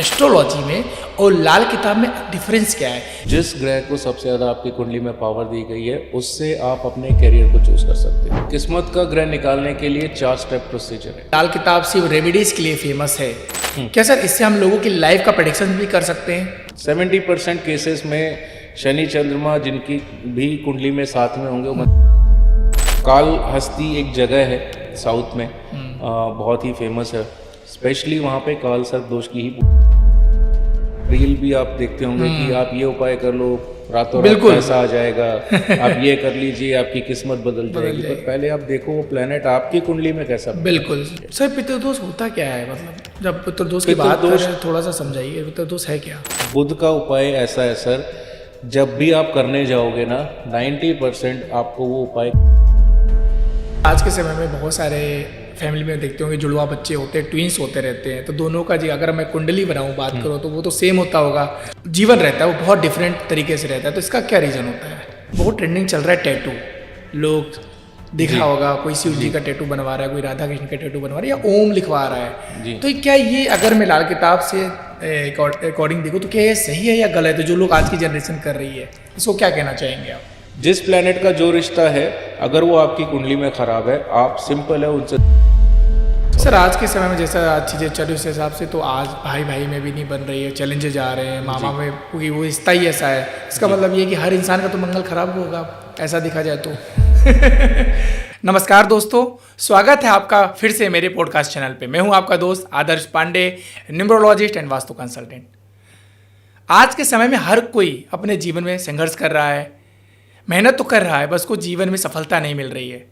Astrology में और लाल किताब में डिफरेंस क्या है? जिस ग्रह को सबसे ज़्यादा आपकी कुंडली में पावर दी गई है उससे आप अपने करियर को चूज कर सकते हैं। किस्मत का ग्रह निकालने के लिए 4 स्टेप प्रोसीजर है। लाल किताब सिर्फ रेमेडीज के लिए फेमस है। क्या सर इससे हम लोगों की लाइफ का प्रेडिक्शन भी कर सकते हैं? 70% केसेस में शनि चंद्रमा जिनकी भी कुंडली में साथ में होंगे। काल हस्ती एक जगह है साउथ में, बहुत ही फेमस है। स्पेशली वहाँ पे काल सर्प दोष की ही रील भी आप देखते होंगे कि आप ये उपाय कर लो, रातों रात पैसा आ जाएगा, आप ये कर लीजिए, आपकी किस्मत बदल जाएगी। पर पहले आप देखो वो प्लेनेट आपकी कुंडली में कैसा। बिल्कुल सर, पितृदोष होता क्या है? मतलब जब पितृदोष की बात करें थोड़ा सा समझाइए, पितृदोष है क्या? बुध का उपाय ऐसा है सर, जब भी आप करने जाओगे ना 90% आपको वो उपाय। आज के समय में बहुत सारे फैमिली में देखते होंगे जुड़वा बच्चे होते हैं, ट्विंस होते रहते हैं, तो दोनों का जी अगर मैं कुंडली बनाऊं बात करूं तो वो तो सेम होता होगा, जीवन रहता है वो बहुत डिफरेंट तरीके से रहता है। तो इसका क्या रीज़न होता है? बहुत ट्रेंडिंग चल रहा है टैटू, लोग देखा होगा कोई शिव जी का टैटू बनवा रहा है, कोई राधा कृष्ण का टैटू बनवा रहा है या ओम लिखवा रहा है। तो क्या ये अगर मैं लाल किताब से अकॉर्डिंग देखूँ तो क्या ये सही है या गलत है जो लोग आज की जनरेशन कर रही है? इसको क्या कहना चाहेंगे आप? जिस प्लेनेट का जो रिश्ता है अगर वो आपकी कुंडली में खराब है, आप सिंपल है उनसे। सर आज के समय में जैसा आज चीज़ें चल रही उस हिसाब से तो आज भाई भाई में भी नहीं बन रही है, चैलेंजेस आ रहे हैं, मामा में क्योंकि वो रिश्ता ही ऐसा है। इसका मतलब ये कि हर इंसान का तो मंगल खराब होगा ऐसा देखा जाए तो। नमस्कार दोस्तों, स्वागत है आपका फिर से मेरे पॉडकास्ट चैनल पे। मैं हूं आपका दोस्त Adarsh Pandey, numerologist and vastu consultant. आज के समय में हर कोई अपने जीवन में संघर्ष कर रहा है, मेहनत तो कर रहा है, बस को जीवन में सफलता नहीं मिल रही है।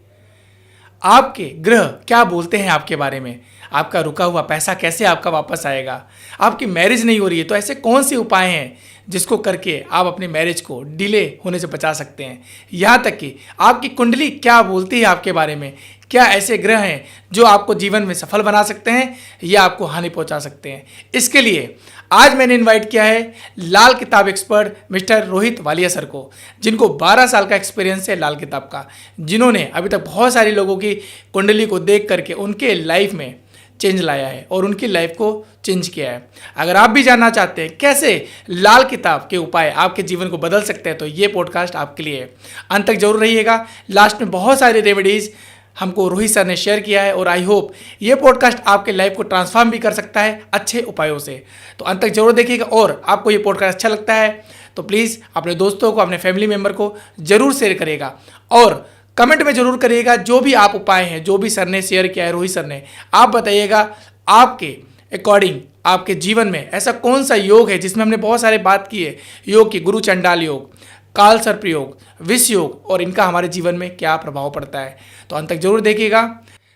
आपके ग्रह क्या बोलते हैं आपके बारे में? आपका रुका हुआ पैसा कैसे आपका वापस आएगा? आपकी मैरिज नहीं हो रही है तो ऐसे कौन से उपाय हैं जिसको करके आप अपनी मैरिज को डिले होने से बचा सकते हैं? यहाँ तक कि आपकी कुंडली क्या बोलती है आपके बारे में? क्या ऐसे ग्रह हैं जो आपको जीवन में सफल बना सकते हैं या आपको हानि पहुंचा सकते हैं? इसके लिए आज मैंने इनवाइट किया है लाल किताब expert mister Rohit Walia sir को, जिनको 12 साल का एक्सपीरियंस है लाल किताब का, जिन्होंने अभी तक बहुत सारी लोगों की कुंडली को देख करके उनके लाइफ में चेंज लाया है और उनकी लाइफ को चेंज किया है। अगर आप भी जानना चाहते हैं कैसे लाल किताब के उपाय आपके जीवन को बदल सकते हैं तो ये पॉडकास्ट आपके लिए है। अंत तक जरूर रहिएगा। लास्ट में बहुत सारी रेमेडीज़ हमको रोहित सर ने शेयर किया है और आई होप ये पॉडकास्ट आपके लाइफ को ट्रांसफॉर्म भी कर सकता है अच्छे उपायों से। तो अंत तक जरूर देखिएगा और आपको ये पॉडकास्ट अच्छा लगता है तो प्लीज़ अपने दोस्तों को, अपने फैमिली मेम्बर को जरूर शेयर करिएगा और कमेंट में जरूर करिएगा जो भी आप उपाय हैं, जो भी सर ने शेयर किया है, रोहित सर ने, आप बताइएगा आपके अकॉर्डिंग आपके जीवन में ऐसा कौन सा योग है जिसमें हमने बहुत सारे बात की है, योग की गुरु चंडाल योग, काल सर्प योग, विष योग, और इनका हमारे जीवन में क्या प्रभाव पड़ता है। तो अंत तक जरूर देखिएगा।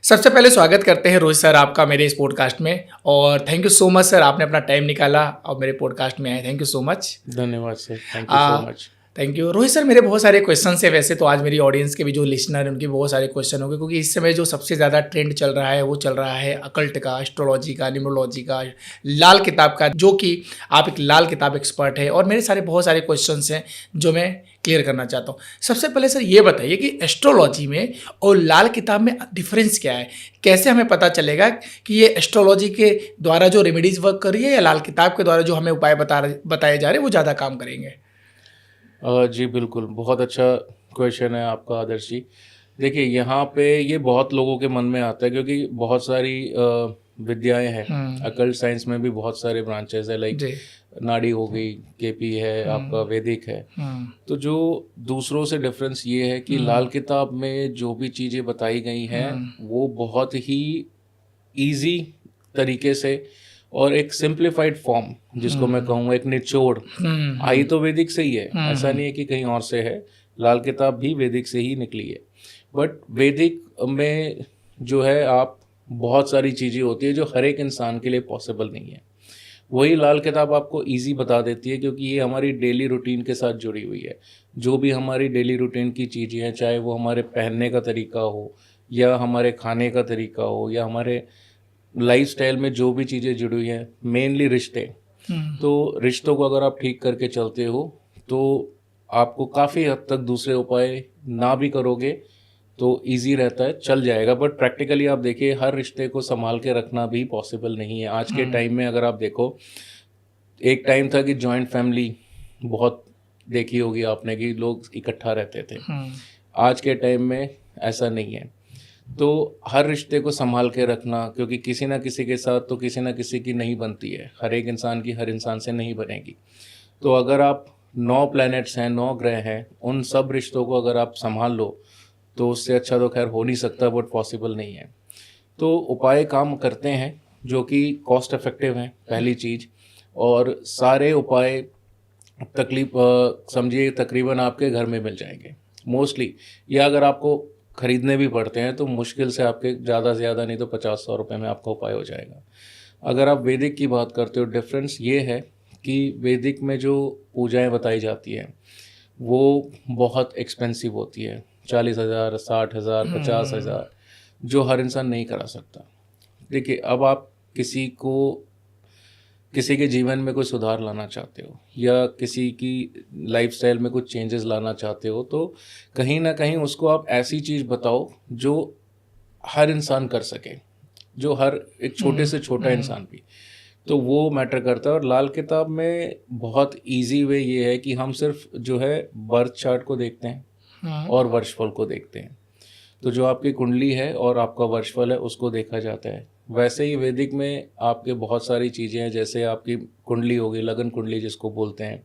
सबसे पहले स्वागत करते हैं रोहित सर आपका मेरे इस पॉडकास्ट में, और thank you so much sir, आपने अपना टाइम निकाला और मेरे पॉडकास्ट में आए। Thank you so much. धन्यवाद sir, thank you so much. Thank you Rohit sir. मेरे बहुत सारे क्वेश्चन है वैसे तो, आज मेरी ऑडियंस के भी जो लिसनर हैं उनके बहुत सारे क्वेश्चन होंगे, क्योंकि इस समय जो सबसे ज़्यादा ट्रेंड चल रहा है वो चल रहा है अकल्ट का, एस्ट्रोलॉजी का, न्यूमरोलॉजी का, लाल किताब का, जो कि आप एक लाल किताब एक्सपर्ट है और मेरे सारे बहुत सारे क्वेश्चन हैं जो मैं क्लियर करना चाहता हूँ। सबसे पहले सर ये बताइए कि एस्ट्रोलॉजी में और लाल किताब में डिफरेंस क्या है? कैसे हमें पता चलेगा कि ये एस्ट्रोलॉजी के द्वारा जो रेमेडीज़ वर्क कर रही है या लाल किताब के द्वारा जो हमें उपाय बताए जा रहे हैं वो ज़्यादा काम करेंगे? जी बिल्कुल, बहुत अच्छा क्वेश्चन है आपका आदर्श जी। देखिए यहाँ पे ये बहुत लोगों के मन में आता है क्योंकि बहुत सारी विद्याएं हैं। अकल्ट साइंस में भी बहुत सारे ब्रांचेस है, लाइक नाड़ी हो गई, केपी है, आपका वैदिक है। तो जो दूसरों से डिफरेंस ये है कि लाल किताब में जो भी चीज़ें बताई गई हैं वो बहुत ही इजी तरीके से और एक सिंप्लीफाइड फॉर्म, जिसको मैं कहूँगा एक निचोड़, आई तो वैदिक से ही है, ऐसा नहीं है कि कहीं और से है। लाल किताब भी वैदिक से ही निकली है, बट वैदिक में जो है आप बहुत सारी चीज़ें होती है जो हर एक इंसान के लिए पॉसिबल नहीं है। वही लाल किताब आपको इजी बता देती है क्योंकि ये हमारी डेली रूटीन के साथ जुड़ी हुई है। जो भी हमारी डेली रूटीन की चीज़ें हैं, चाहे वो हमारे पहनने का तरीका हो या हमारे खाने का तरीका हो या हमारे लाइफस्टाइल में जो भी चीज़ें जुड़ी हुई हैं, मेनली रिश्ते। तो रिश्तों को अगर आप ठीक करके चलते हो तो आपको काफ़ी हद तक दूसरे उपाय ना भी करोगे तो इजी रहता है, चल जाएगा। बट प्रैक्टिकली आप देखिए हर रिश्ते को संभाल के रखना भी पॉसिबल नहीं है। आज के टाइम में अगर आप देखो एक टाइम था कि जॉइंट फैमिली बहुत देखी होगी आपने कि लोग इकट्ठा रहते थे। आज के टाइम में ऐसा नहीं है। तो हर रिश्ते को संभाल के रखना, क्योंकि किसी ना किसी के साथ तो किसी ना किसी की नहीं बनती है, हर एक इंसान की हर इंसान से नहीं बनेगी। तो अगर आप 9 प्लैनेट्स हैं, 9 ग्रह हैं, उन सब रिश्तों को अगर आप संभाल लो तो उससे अच्छा तो खैर हो नहीं सकता, बट पॉसिबल नहीं है। तो उपाय काम करते हैं जो कि कॉस्ट इफेक्टिव हैं पहली चीज़, और सारे उपाय समझिए तकरीबन आपके घर में मिल जाएंगे मोस्टली। या अगर आपको ख़रीदने भी पड़ते हैं तो मुश्किल से आपके ज़्यादा से ज़्यादा नहीं तो 50-100 रुपये में आपका उपाय हो जाएगा। अगर आप वैदिक की बात करते हो, डिफरेंस ये है कि वैदिक में जो पूजाएं बताई जाती हैं वो बहुत एक्सपेंसिव होती है, 40,000, 60,000, 50,000, जो हर इंसान नहीं करा सकता। देखिए, अब आप किसी के जीवन में कोई सुधार लाना चाहते हो या किसी की लाइफस्टाइल में कुछ चेंजेस लाना चाहते हो, तो कहीं ना कहीं उसको आप ऐसी चीज़ बताओ जो हर इंसान कर सके, जो हर एक छोटे से छोटा इंसान भी, तो वो मैटर करता है। और लाल किताब में बहुत इजी वे ये है कि हम सिर्फ जो है बर्थ चार्ट को देखते हैं और वर्षफल को देखते हैं। तो जो आपकी कुंडली है और आपका वर्षफल है उसको देखा जाता है। वैसे ही वैदिक में आपके बहुत सारी चीज़ें हैं, जैसे आपकी कुंडली हो गई, लगन कुंडली जिसको बोलते हैं,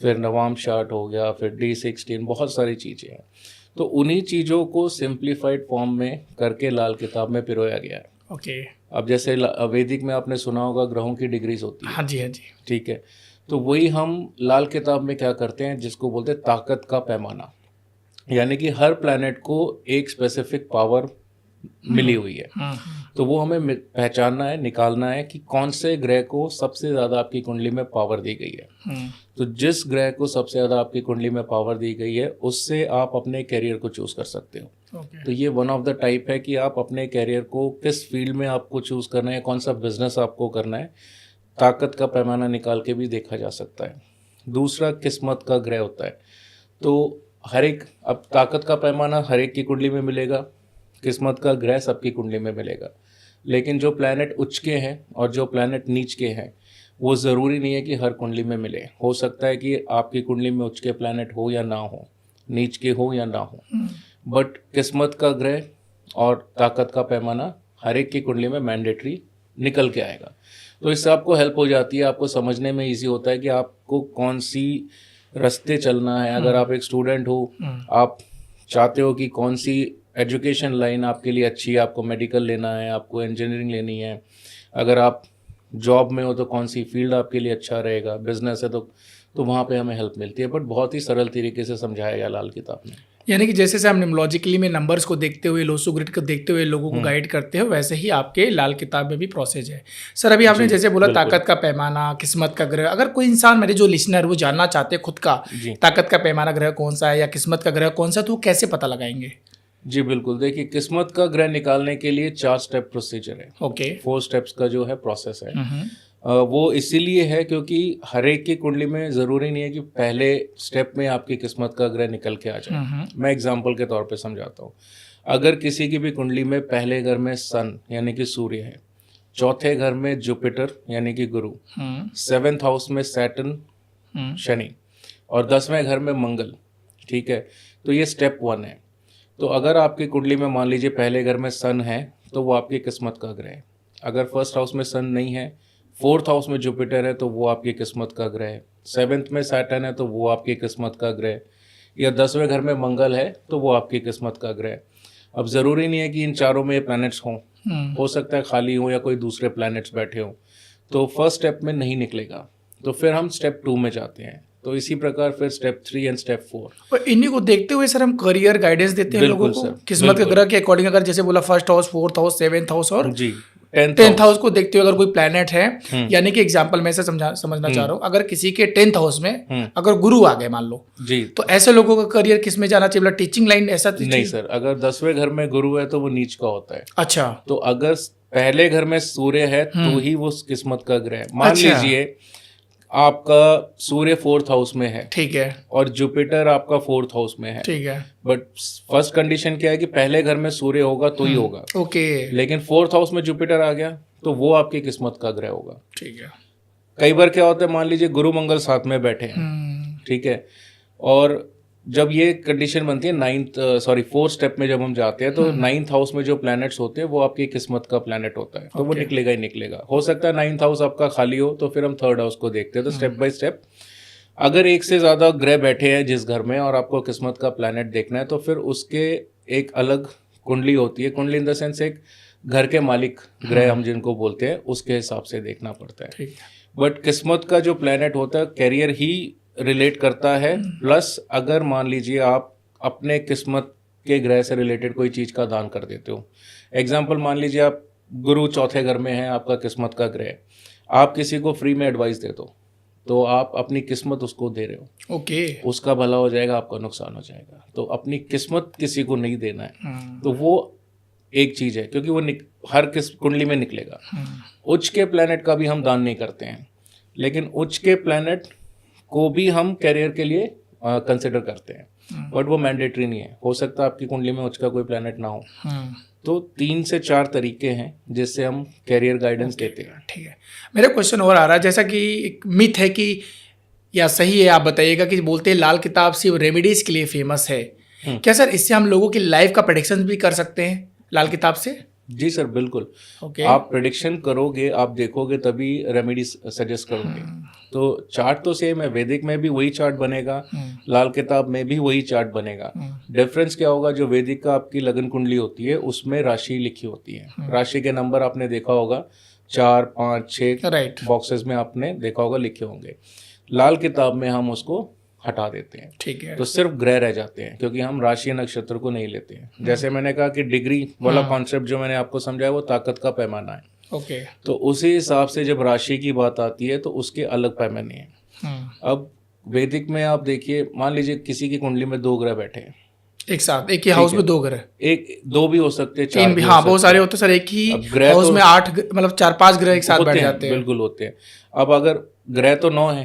फिर नवाम चार्ट हो गया, फिर D16, बहुत सारी चीज़ें हैं। तो उन्हीं चीज़ों को सिंप्लीफाइड फॉर्म में करके लाल किताब में पिरोया गया है। ओके। अब जैसे वैदिक में आपने सुना होगा ग्रहों की डिग्रीज होती है। हाँ जी, हाँ जी। ठीक है, तो वही हम लाल किताब में क्या करते हैं, जिसको बोलते हैं ताकत का पैमाना, यानी कि हर प्लैनेट को एक स्पेसिफिक पावर मिली हुई है। तो वो हमें पहचानना है, निकालना है कि कौन से ग्रह को सबसे ज़्यादा आपकी कुंडली में पावर दी गई है। तो जिस ग्रह को सबसे ज़्यादा आपकी कुंडली में पावर दी गई है उससे आप अपने कैरियर को चूज़ कर सकते हो। तो ये वन ऑफ द टाइप है कि आप अपने कैरियर को किस फील्ड में आपको चूज़ करना है, कौन सा बिजनेस आपको करना है, ताकत का पैमाना निकाल के भी देखा जा सकता है। दूसरा किस्मत का ग्रह होता है। तो अब ताकत का पैमाना हर एक की कुंडली में मिलेगा, किस्मत का ग्रह सबकी कुंडली में मिलेगा, लेकिन जो प्लैनेट उच्च के हैं और जो प्लैनेट नीच के हैं वो ज़रूरी नहीं है कि हर कुंडली में मिले। हो सकता है कि आपकी कुंडली में उच्च के प्लैनेट हो या ना हो, नीच के हो या ना हो, बट किस्मत का ग्रह और ताकत का पैमाना हर एक की कुंडली में मैंडेटरी निकल के आएगा। तो इससे आपको हेल्प हो जाती है, आपको समझने में ईजी होता है कि आपको कौन सी रास्ते चलना है। अगर आप एक स्टूडेंट हो, आप चाहते हो कि कौन सी एजुकेशन लाइन आपके लिए अच्छी है, आपको मेडिकल लेना है, आपको इंजीनियरिंग लेनी है। अगर आप जॉब में हो तो कौन सी फील्ड आपके लिए अच्छा रहेगा, बिजनेस है तो वहाँ पे हमें हेल्प मिलती है। बट बहुत ही सरल तरीके से समझाया गया लाल किताब में। यानी कि जैसे हम न्यूमरोलॉजिकली में नंबर्स को देखते हुए, लोसो ग्रिड को देखते हुए लोगों को गाइड करते हैं, वैसे ही आपके लाल किताब में भी प्रोसेस है। सर, अभी आपने जैसे बोला ताकत का पैमाना, किस्मत का ग्रह, अगर कोई इंसान, मेरे जो लिसनर वो जानना चाहते हैं खुद का ताकत का पैमाना ग्रह कौन सा है या किस्मत का ग्रह कौन सा, तो वो कैसे पता लगाएंगे? जी बिल्कुल, देखिए किस्मत का ग्रह निकालने के लिए 4 स्टेप प्रोसीजर है। ओके। 4 स्टेप्स का जो है प्रोसेस है। वो इसीलिए है क्योंकि हर एक की कुंडली में ज़रूरी नहीं है कि पहले स्टेप में आपकी किस्मत का ग्रह निकल के आ जाए। मैं एग्जांपल के तौर पे समझाता हूँ। अगर किसी की भी कुंडली में पहले घर में सन यानी कि सूर्य है, चौथे घर में जुपिटर यानी कि गुरु, 7th हाउस में सैटर्न शनि और 10वें घर में मंगल, ठीक है, तो ये स्टेप 1 है। तो अगर आपकी कुंडली में मान लीजिए पहले घर में सन है तो वो आपकी किस्मत का ग्रह है। अगर फर्स्ट हाउस में सन नहीं है, 4th हाउस में जुपिटर है तो वो आपकी किस्मत का ग्रह है, 7th में सैटर्न है तो वो आपकी किस्मत का ग्रह, या 10वें घर में मंगल है तो वो आपकी किस्मत का ग्रह। अब ज़रूरी नहीं है कि इन चारों में प्लैनेट्स हों, हो सकता है खाली हो या कोई दूसरे प्लैनेट्स बैठे हों, तो फर्स्ट स्टेप में नहीं निकलेगा। तो फिर हम स्टेप 2 में जाते हैं। तो इसी प्रकार फिर स्टेप 3 एंड स्टेप 4। और इन्हीं को देखते हुए सर हम करियर गाइडेंस देते हैं लोगों को, किस्मत के ग्रह के अकॉर्डिंग। अगर जैसे बोला first house, 4th house, 7th house और जी 10th हाउस को देखते हुए अगर कोई प्लैनेट है, यानी कि एग्जांपल मैं ऐसे समझना चाह रहा हूँ, अगर किसी के 10th हाउस में अगर गुरु आ गए मान लो जी, तो ऐसे लोगों का करियर किस में जाना चाहिए? टीचिंग लाइन ऐसा नहीं सर, अगर 10वें घर में गुरु है तो वो नीच का होता है। अच्छा। तो अगर पहले घर में सूर्य है तो ही वो किस्मत का ग्रह है। मान लीजिए आपका सूर्य 4th हाउस में है, ठीक है, और जुपिटर आपका 4th हाउस में है, ठीक है, बट फर्स्ट कंडीशन क्या है कि पहले घर में सूर्य होगा तो ही होगा। ओके। लेकिन 4th हाउस में जुपिटर आ गया तो वो आपकी किस्मत का ग्रह होगा। ठीक है। कई बार क्या होता है, मान लीजिए गुरु मंगल साथ में बैठे हैं, ठीक है, और जब ये कंडीशन बनती है फोर्थ स्टेप में जब हम जाते हैं तो 9th हाउस में जो प्लैनेट्स होते हैं वो आपकी किस्मत का प्लैनेट होता है, तो वो निकलेगा ही निकलेगा। हो सकता है 9th हाउस आपका खाली हो, तो फिर हम 3rd हाउस को देखते हैं। तो स्टेप बाय स्टेप अगर एक से ज़्यादा ग्रह बैठे हैं जिस घर में और आपको किस्मत का प्लैनेट देखना है, तो फिर उसके एक अलग कुंडली होती है। कुंडली इन द सेंस एक घर के मालिक ग्रह हम जिनको बोलते हैं, उसके हिसाब से देखना पड़ता है। बट किस्मत का जो प्लैनेट होता है कैरियर ही रिलेट करता है। प्लस अगर मान लीजिए आप अपने किस्मत के ग्रह से रिलेटेड कोई चीज़ का दान कर देते हो, एग्जाम्पल मान लीजिए आप गुरु चौथे घर में हैं, आपका किस्मत का ग्रह, आप किसी को फ्री में एडवाइस दे दो तो आप अपनी किस्मत उसको दे रहे हो। उसका भला हो जाएगा, आपका नुकसान हो जाएगा। तो अपनी किस्मत किसी को नहीं देना है। तो वो एक चीज़ है, क्योंकि वो हर कुंडली में निकलेगा। उच्च के प्लैनेट का भी हम दान नहीं करते हैं, लेकिन उच्च के प्लैनेट को भी हम कैरियर के लिए कंसिडर करते हैं, बट वो मैंडेटरी नहीं है। हो सकता है आपकी कुंडली में उच्च का कोई प्लैनेट ना हो। तो 3 से 4 तरीके हैं जिससे हम कैरियर गाइडेंस देते हैं। ठीक है, मेरा क्वेश्चन और आ रहा है, जैसा कि एक मिथ है कि, या सही है आप बताइएगा, कि बोलते हैं लाल किताब सिर्फ रेमेडीज के लिए फेमस है। क्या सर इससे हम लोगों की लाइफ का प्रेडिक्शन भी कर सकते हैं लाल किताब से? जी सर, बिल्कुल। आप प्रेडिक्शन करोगे, आप देखोगे, तभी रेमेडी सजेस्ट करोगे। तो चार्ट तो सेम है, वैदिक में भी वही चार्ट बनेगा, लाल किताब में भी वही चार्ट बनेगा। डिफरेंस क्या होगा, जो वैदिक का आपकी लगन कुंडली होती है उसमें राशि लिखी होती है। राशि के नंबर आपने देखा होगा 4, 5, 6 बॉक्सेस में आपने देखा होगा लिखे होंगे। लाल किताब में हम उसको हटा देते हैं, ठीक है, तो सिर्फ ग्रह रह जाते हैं, क्योंकि हम राशि नक्षत्र को नहीं लेते हैं। जैसे मैंने कहा कि डिग्री वाला कॉन्सेप्ट जो मैंने आपको समझाया वो ताकत का पैमाना है। तो उसी हिसाब से जब राशि की बात आती है तो उसके अलग पैमाने हैं। अब वैदिक में आप देखिए, मान लीजिए किसी की कुंडली में 2 ग्रह बैठे हैं एक साथ, एक ही हाउस में 2 ग्रह, एक 2 भी हो सकते हैं, 3 भी, हाँ बहुत सारे होते सर, एक ही हाउस में 8 मतलब 4-5 ग्रह एक साथ बैठ जाते हैं। बिल्कुल होते हैं। अब अगर ग्रह तो 9 है,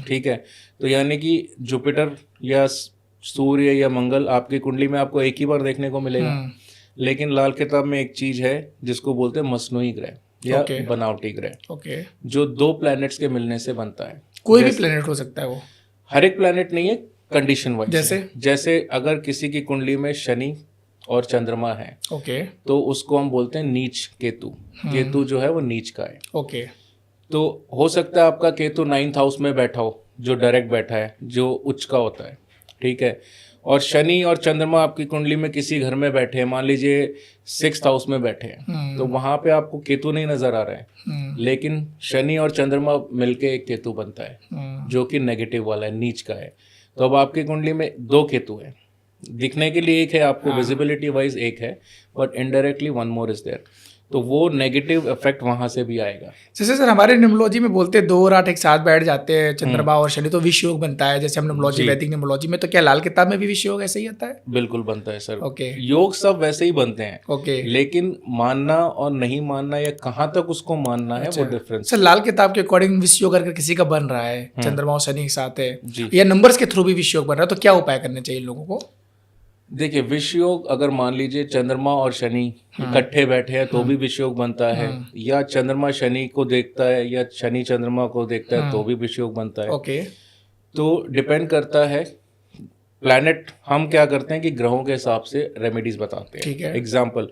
ठीक है, तो यानी कि जुपिटर या सूर्य या मंगल आपकी कुंडली में आपको एक ही बार देखने को मिलेगा। लेकिन लाल किताब में एक चीज है जिसको बोलते हैं मसनूई ग्रह या बनावटी ग्रह, जो 2 प्लैनेट्स के मिलने से बनता है। कोई भी प्लैनेट हो सकता है, वो हर एक प्लैनेट नहीं है, कंडीशन वाइज। जैसे अगर किसी की कुंडली में शनि और चंद्रमा है, तो उसको हम बोलते हैं नीच केतु। केतु जो है वो नीच का है। तो हो सकता है आपका केतु 9th हाउस में बैठा हो, जो डायरेक्ट बैठा है, जो उच्च का होता है, ठीक है, और शनि और चंद्रमा आपकी कुंडली में किसी घर में बैठे हैं, मान लीजिए 6th हाउस में बैठे हैं, तो वहां पे आपको केतु नहीं नजर आ रहा है, लेकिन शनि और चंद्रमा मिलके एक केतु बनता है जो कि नेगेटिव वाला है, नीच का है। तो अब आपकी कुंडली में 2 केतु है, दिखने के लिए एक है, आपको विजिबिलिटी वाइज एक है, but indirectly 1 more is there. तो वो नेगेटिव इफेक्ट वहां से भी आएगा। जैसे सर हमारे न्यूमरोलॉजी में बोलते हैं 2 और 8 एक साथ बैठ जाते हैं, चंद्रमा और शनि, तो विष योग बनता है। जैसे हम न्यूमरोलॉजी, वैदिक न्यूमरोलॉजी में, तो क्या लाल किताब में भी विष योग ऐसे ही आता है? बिल्कुल बनता है सर। योग सब वैसे ही बनते हैं। लेकिन मानना और नहीं मानना या कहाँ तक उसको मानना है, वो डिफरेंस। सर लाल किताब के अकॉर्डिंग विष योग अगर किसी का बन रहा है, चंद्रमा और शनि के साथ है, या नंबर्स के थ्रू भी विष योग बन रहा है, तो क्या उपाय करने चाहिए लोगों को? देखिए, विष योग अगर मान लीजिए चंद्रमा और शनि इकट्ठे बैठे हैं तो भी विष योग बनता है, या चंद्रमा शनि को देखता है या शनि चंद्रमा को देखता है तो भी विष योग बनता है। तो डिपेंड करता है प्लैनेट। हम क्या करते हैं कि ग्रहों के हिसाब से रेमेडीज बताते हैं। एग्जाम्पल,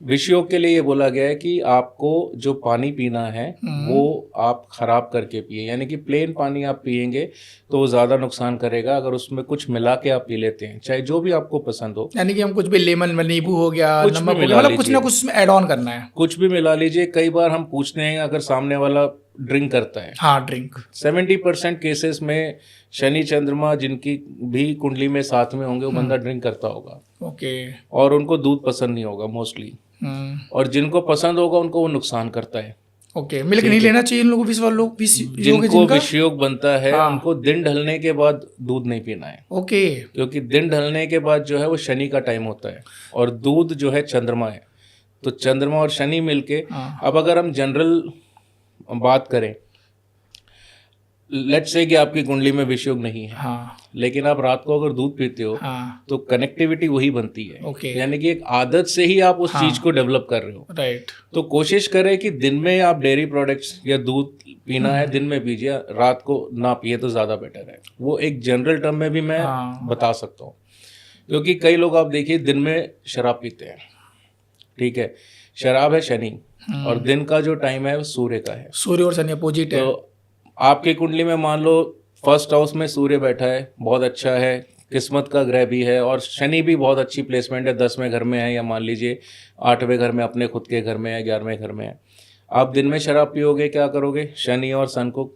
विष योग के लिए ये बोला गया है कि आपको जो पानी पीना है वो आप खराब करके पिए, यानी कि प्लेन पानी आप पिएंगे तो वो ज़्यादा नुकसान करेगा। अगर उसमें कुछ मिला के आप पी लेते हैं, चाहे जो भी आपको पसंद हो, यानी कि हम कुछ भी लेमन, नींबू हो गया, नमक हो गया, मतलब कुछ ना कुछ उसमें ऐड ऑन करना है, कुछ भी मिला लीजिए। कई बार हम पूछते हैं अगर सामने वाला ड्रिंक करता है, हाँ ड्रिंक, 70% केसेस में शनि चंद्रमा जिनकी भी कुंडली में साथ में होंगे वो बंदा ड्रिंक करता होगा। और उनको दूध पसंद नहीं होगा मोस्टली, और जिनको पसंद होगा उनको वो नुकसान करता है। मिल्क नहीं लेना चाहिए इन लोगों को। जिनको विष योग बनता है उनको दिन ढलने के बाद दूध नहीं पीना है। क्योंकि दिन ढलने के बाद जो है वो शनि का टाइम होता है और दूध जो है चंद्रमा है। तो चंद्रमा और शनि मिलके, अब अगर हम जनरल बात करें, लेट्स से कि आपकी कुंडली में विष योग नहीं है, हाँ लेकिन आप रात को अगर दूध पीते हो हाँ तो कनेक्टिविटी वही बनती है। ओके यानी कि एक आदत से ही आप उस चीज को डेवलप कर रहे हो। राइट तो कोशिश करें कि दिन में आप डेयरी प्रोडक्ट्स या दूध पीना है दिन में पीजिए, रात को ना पिए तो ज़्यादा बेटर है। वो एक जनरल टर्म में भी मैं बता सकता हूँ, क्योंकि कई लोग आप देखिए दिन में शराब पीते हैं, ठीक है, शराब है शनि और दिन का जो टाइम है वो सूर्य का है। सूर्य और शनि अपोजिट है। तो आपकी कुंडली में मान लो फर्स्ट हाउस में सूर्य बैठा है, बहुत अच्छा है, किस्मत का ग्रह भी है, और शनि भी बहुत अच्छी प्लेसमेंट है, 10वें घर में है, या मान लीजिए 8वें घर में अपने खुद के घर में है, 11वें घर में है। आप दिन में शराब पियोगे, क्या करोगे, शनि और सन को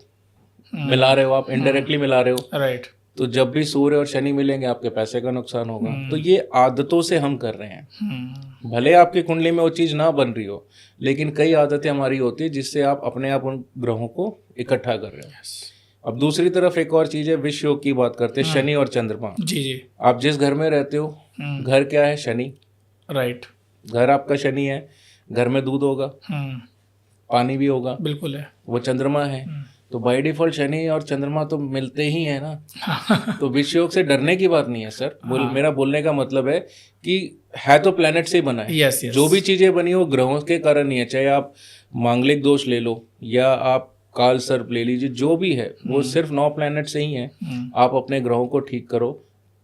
मिला रहे हो, आप इनडायरेक्टली मिला रहे हो। राइट तो जब भी सूर्य और शनि मिलेंगे आपके पैसे का नुकसान होगा। तो ये आदतों से हम कर रहे हैं। भले आपकी कुंडली में वो चीज़ ना बन रही हो, लेकिन कई आदतें हमारी होती है जिससे आप अपने आप उन ग्रहों को इकट्ठा कर रहे हो। अब दूसरी तरफ एक और चीज़ है, विष योग की बात करते हैं, शनि और चंद्रमा। जी जी आप जिस घर में रहते हो, घर क्या है, शनि। राइट घर आपका शनि है, घर में दूध होगा, पानी भी होगा, बिल्कुल है। वो चंद्रमा है। तो बाय डिफॉल्ट शनि और चंद्रमा तो मिलते ही है ना। तो विष योग से डरने की बात नहीं है सर। मेरा बोलने का मतलब है कि है तो प्लेनेट से ही बना है। यस यस जो भी चीजें बनी हो ग्रहों के कारण ही है। चाहे आप मांगलिक दोष ले लो या आप काल सर्प ले लीजिए, जो भी है वो सिर्फ 9 प्लेनेट से ही है। आप अपने ग्रहों को ठीक करो,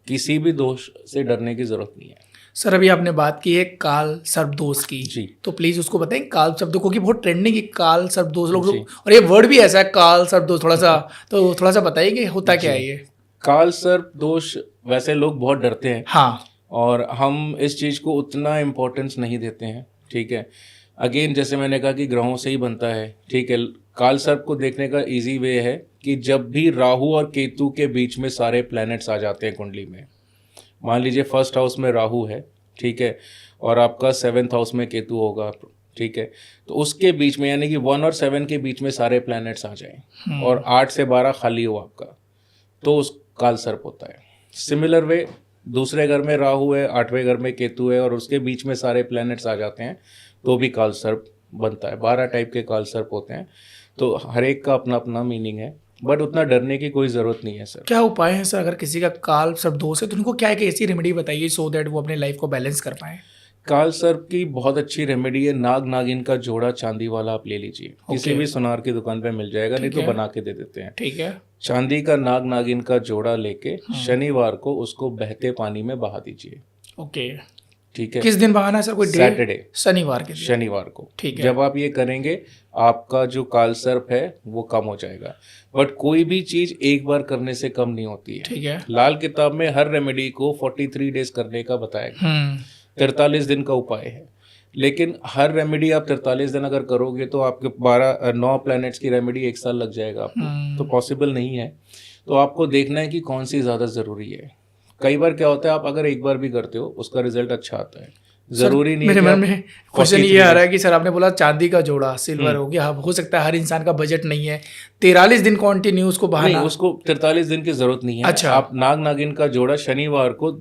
किसी भी दोष से डरने की जरूरत नहीं है। सर अभी आपने बात की है काल सर्प दोष की जी। तो प्लीज उसको बताएं काल सर्प दोष, क्योंकि बहुत ट्रेंडिंग है काल सर्प दोष लोग, जी। और ये वर्ड भी ऐसा है काल सर्प दोष, थोड़ा सा बताइए कि होता क्या है ये। काल सर्प दोष वैसे लोग बहुत डरते हैं, हाँ और हम इस चीज़ को उतना इम्पोर्टेंस नहीं देते हैं, ठीक है। अगेन जैसे मैंने कहा कि ग्रहों से ही बनता है, ठीक है। काल सर्प को देखने का इजी वे है कि जब भी राहु और केतु के बीच में सारे प्लैनेट्स आ जाते हैं कुंडली में, मान लीजिए फर्स्ट हाउस में राहु है, ठीक है, और आपका 7th हाउस में केतु होगा, ठीक है, तो उसके बीच में यानी कि 1 और 7 के बीच में सारे प्लैनेट्स आ जाएं और 8 से 12 खाली हो आपका, तो उस काल सर्प होता है। सिमिलर वे दूसरे घर में राहु है, 8वें घर में केतु है और उसके बीच में सारे प्लैनेट्स आ जाते हैं तो भी काल सर्प बनता है। 12 टाइप के काल सर्प होते हैं, तो हर एक का अपना अपना मीनिंग है, बट उतना डरने की कोई ज़रूरत नहीं है सर। क्या उपाय है सर अगर किसी का काल सर्प दोष है तो उनको क्या है कि ऐसी रेमेडी बताइए सो दैट वो अपने लाइफ को बैलेंस कर पाए। काल सर्प की बहुत अच्छी रेमेडी है, नाग नागिन का जोड़ा चांदी वाला आप ले लीजिए, किसी भी सुनार की दुकान पे मिल जाएगा, नहीं तो बना के दे देते हैं, ठीक है। चांदी का नाग नागिन का जोड़ा लेके शनिवार को उसको बहते पानी में बहा दीजिए। ओके ठीक है। किस दिन बहाना है सर, कोई सैटरडे, शनिवार के दिन? शनिवार को। ठीक है। जब आप ये करेंगे आपका जो काल सर्प है वो कम हो जाएगा, बट कोई भी चीज एक बार करने से कम नहीं होती है। ठीक है। लाल किताब में हर रेमेडी को 43 डेज करने का बताया, 43 दिन का उपाय है, लेकिन हर रेमेडी आप 43 दिन अगर करोगे तो आपके 9 प्लैनेट्स की रेमेडी 1 साल लग जाएगा आपको, तो पॉसिबल नहीं है। तो आपको देखना है कि कौन सी ज़्यादा ज़रूरी है। कई बार क्या होता है, आप अगर एक बार भी करते हो उसका रिजल्ट अच्छा आता है, जरूरी नहीं। मेरे मन में क्वेश्चन ये आ रहा है कि सर आपने बोला चांदी का जोड़ा सिल्वर हो गया, हो सकता है हर इंसान का बजट नहीं है 43 दिन कंटिन्यू उसको बहाना। उसको 43 दिन की जरूरत नहीं है। अच्छा। आप नाग नागिन का जोड़ा शनिवार को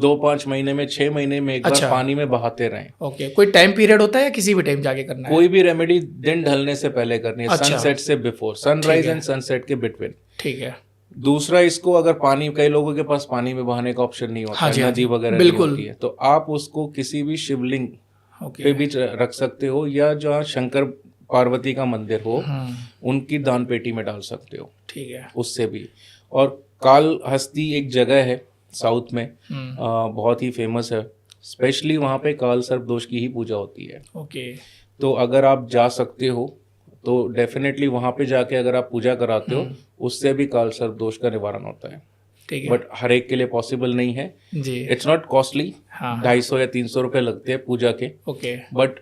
2-5 महीने में 6 महीने में एक बार पानी में बहाते रहें। ओके, कोई टाइम पीरियड होता है या किसी भी टाइम जाके करना है? कोई भी रेमेडी दिन ढलने से पहले करनी है, सनसेट से बिफोर, सनराइज एंड सनसेट के बिटवीन। ठीक है। दूसरा, इसको अगर पानी, कई लोगों के पास पानी में बहाने का ऑप्शन नहीं होता, नदी वगैरह नहीं होती है, तो आप उसको किसी भी शिवलिंग पे भी रख सकते हो, या जहाँ शंकर पार्वती का मंदिर हो उनकी दान पेटी में डाल सकते हो। ठीक है, उससे भी। और काल हस्ती एक जगह है साउथ में, बहुत ही फेमस है, स्पेशली वहाँ पे काल सर्प दोष की ही पूजा होती है। ओके, तो अगर आप जा सकते हो तो डेफिनेटली वहाँ पे जाके अगर आप पूजा कराते हो उससे भी काल सर्प दोष का निवारण होता है। ठीक है, बट हर एक के लिए पॉसिबल नहीं है जी। इट्स नॉट कॉस्टली, 250 या 300 रुपए लगते हैं पूजा के। Okay, but